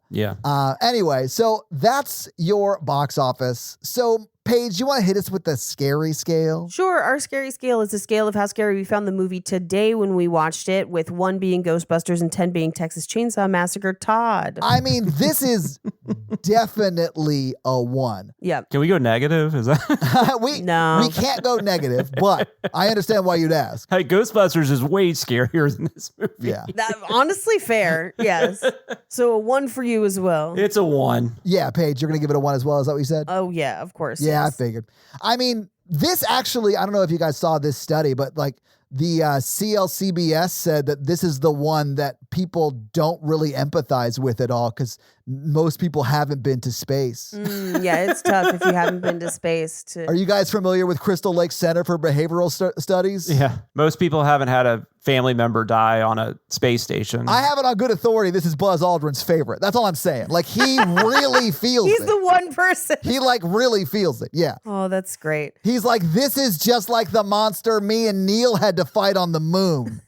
S6: Anyway, so that's your box office. So Paige, you want to hit us with the scary scale?
S5: Sure. Our scary scale is the scale of how scary we found the movie today when we watched it, with 1 being Ghostbusters and 10 being Texas Chainsaw Massacre. Todd.
S6: I mean, this is definitely a 1.
S5: Yeah.
S7: Can we go negative? Is that
S5: No.
S6: We can't go negative, but I understand why you'd ask.
S7: Hey, Ghostbusters is way scarier than this movie.
S6: Yeah.
S5: That, honestly fair. Yes. So a 1 for you as well.
S7: It's a 1.
S6: Yeah, Paige, you're going to give it a 1 as well. Is that what you said?
S5: Oh, yeah, of course.
S6: Yeah,
S5: yes.
S6: I figured. I mean, this actually, I don't know if you guys saw this study, but like the CLCBS said that this is the one that people don't really empathize with at all because most people haven't been to space.
S5: Yeah, it's tough if you haven't been to space.
S6: Are you guys familiar with Crystal Lake Center for Behavioral Studies?
S7: Yeah. Most people haven't had a family member die on a space station.
S6: I have it on good authority. This is Buzz Aldrin's favorite. That's all I'm saying. Like, he really feels
S5: He's
S6: it.
S5: the one person.
S6: He like really feels it. Yeah.
S5: Oh, that's great.
S6: He's like, this is just like the monster me and Neil had to fight on the moon.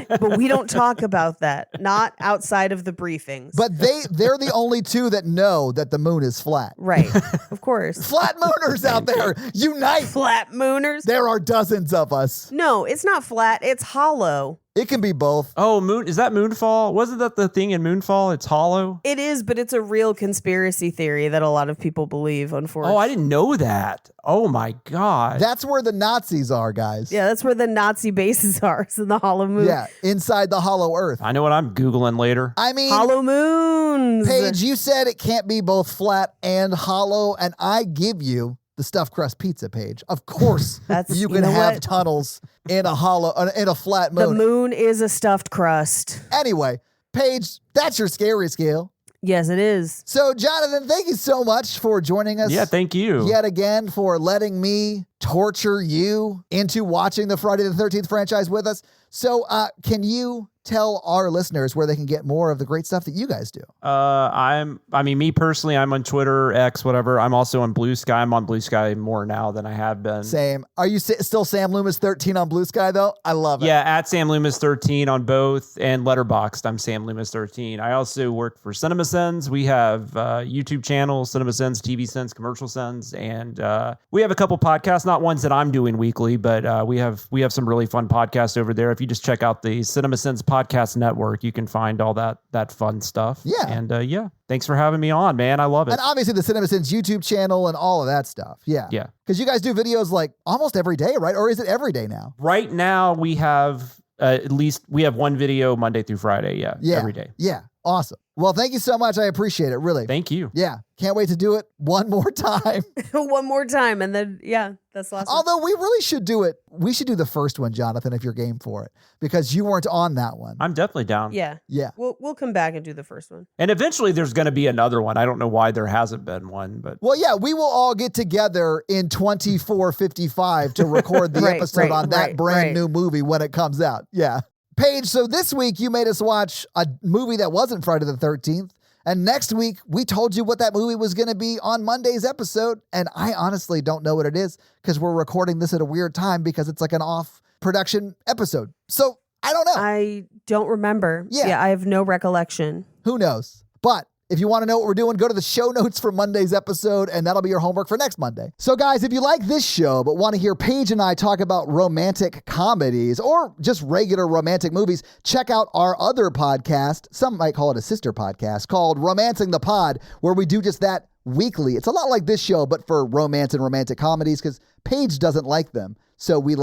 S5: But we don't talk about that. Not outside of the briefings.
S6: But they're the only two that know that the moon is flat.
S5: Right. Of course.
S6: Flat mooners out there, unite.
S5: Flat mooners?
S6: There are dozens of us.
S5: No, it's not flat. It's hollow.
S6: It can be both.
S7: Oh, is that Moonfall? Wasn't that the thing in Moonfall? It's hollow?
S5: It is, but it's a real conspiracy theory that a lot of people believe, unfortunately.
S7: Oh, I didn't know that. Oh my God.
S6: That's where the Nazis are, guys.
S5: Yeah, that's where the Nazi bases are. It's in the hollow moon.
S6: Yeah, inside the hollow earth.
S7: I know what I'm Googling later.
S6: I mean,
S5: hollow moons.
S6: Paige, you said it can't be both flat and hollow, and I give you the stuffed crust pizza, Paige. Of course, you can have tunnels in a flat moon.
S5: The moon is a stuffed crust.
S6: Anyway, Paige, that's your scary scale.
S5: Yes, it is.
S6: So, Jonathan, thank you so much for joining us.
S7: Yeah, thank you.
S6: Yet again for letting me torture you into watching the Friday the 13th franchise with us. So, can you tell our listeners where they can get more of the great stuff that you guys do?
S7: Me personally, I'm on Twitter, X, whatever. I'm also on Blue Sky. I'm on Blue Sky more now than I have been.
S6: Same. Are you still Sam Loomis 13 on Blue Sky though? I love it.
S7: Yeah, at Sam Loomis 13 on both, and Letterboxd, I'm Sam Loomis 13. I also work for CinemaSins. We have YouTube channels, CinemaSins, TV Sins, Commercial Sins, and we have a couple podcasts, not ones that I'm doing weekly, but we have some really fun podcasts over there. If you just check out the CinemaSins podcast network, you can find all that fun stuff.
S6: Yeah.
S7: And thanks for having me on, man. I love it.
S6: And obviously the CinemaSins YouTube channel and all of that stuff. Yeah.
S7: Yeah.
S6: Because you guys do videos like almost every day, right? Or is it every day now?
S7: Right now we have we have one video Monday through Friday. Yeah. Every day.
S6: Yeah. Awesome. Well, thank you so much. I appreciate it. Really.
S7: Thank you.
S6: Yeah. Can't wait to do it one more time.
S5: One more time. And then, that's the last one.
S6: Although we really should do it. We should do the first one, Jonathan, if you're game for it, because you weren't on that one.
S7: I'm definitely down.
S5: Yeah.
S6: Yeah.
S5: We'll come back and do the first one.
S7: And eventually there's going to be another one. I don't know why there hasn't been one, but.
S6: Well, yeah, we will all get together in 2455 to record the episode on that brand new movie when it comes out. Yeah. Paige, so this week you made us watch a movie that wasn't Friday the 13th. And next week, we told you what that movie was going to be on Monday's episode. And I honestly don't know what it is because we're recording this at a weird time because it's like an off production episode. So I don't know.
S5: I don't remember. Yeah, I have no recollection.
S6: Who knows? But if you want to know what we're doing, go to the show notes for Monday's episode, and that'll be your homework for next Monday. So guys, if you like this show, but want to hear Paige and I talk about romantic comedies or just regular romantic movies, check out our other podcast. Some might call it a sister podcast called Romancing the Pod, where we do just that weekly. It's a lot like this show, but for romance and romantic comedies, because Paige doesn't like them. So we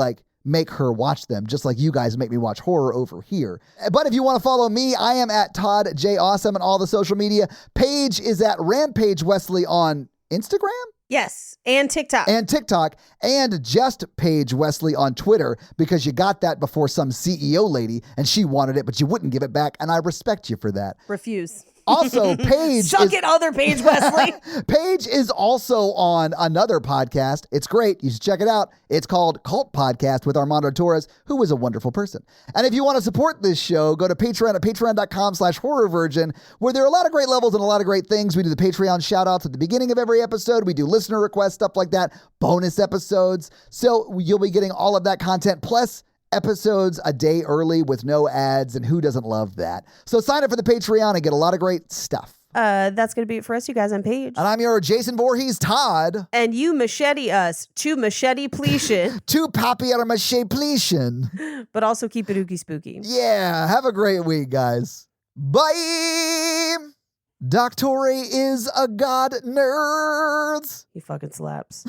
S6: make her watch them, just like you guys make me watch horror over here. But if you want to follow me, I am at Todd J. Awesome on all the social media. Paige is at Rampage Wesley on Instagram?
S5: Yes, and TikTok.
S6: And just Paige Wesley on Twitter, because you got that before some CEO lady, and she wanted it, but you wouldn't give it back, and I respect you for that.
S5: Refuse.
S6: Also, Paige
S5: Suck it, other Paige Wesley.
S6: Paige is also on another podcast. It's great. You should check it out. It's called Cult Podcast with Armando Torres, who is a wonderful person. And if you want to support this show, go to Patreon at patreon.com/horrorvirgin, where there are a lot of great levels and a lot of great things. We do the Patreon shout outs at the beginning of every episode. We do listener requests, stuff like that, bonus episodes. So you'll be getting all of that content, plus episodes a day early with no ads, and who doesn't love that? So sign up for the Patreon and get a lot of great stuff.
S5: That's going to be it for us, you guys. I'm Paige.
S6: And I'm your Jason Voorhees, Todd.
S5: And you machete us to machete pletion.
S6: To papier mache pletion.
S5: But also keep it ooky spooky.
S6: Yeah, have a great week, guys. Bye! Doctore is a god, nerds.
S5: He fucking slaps.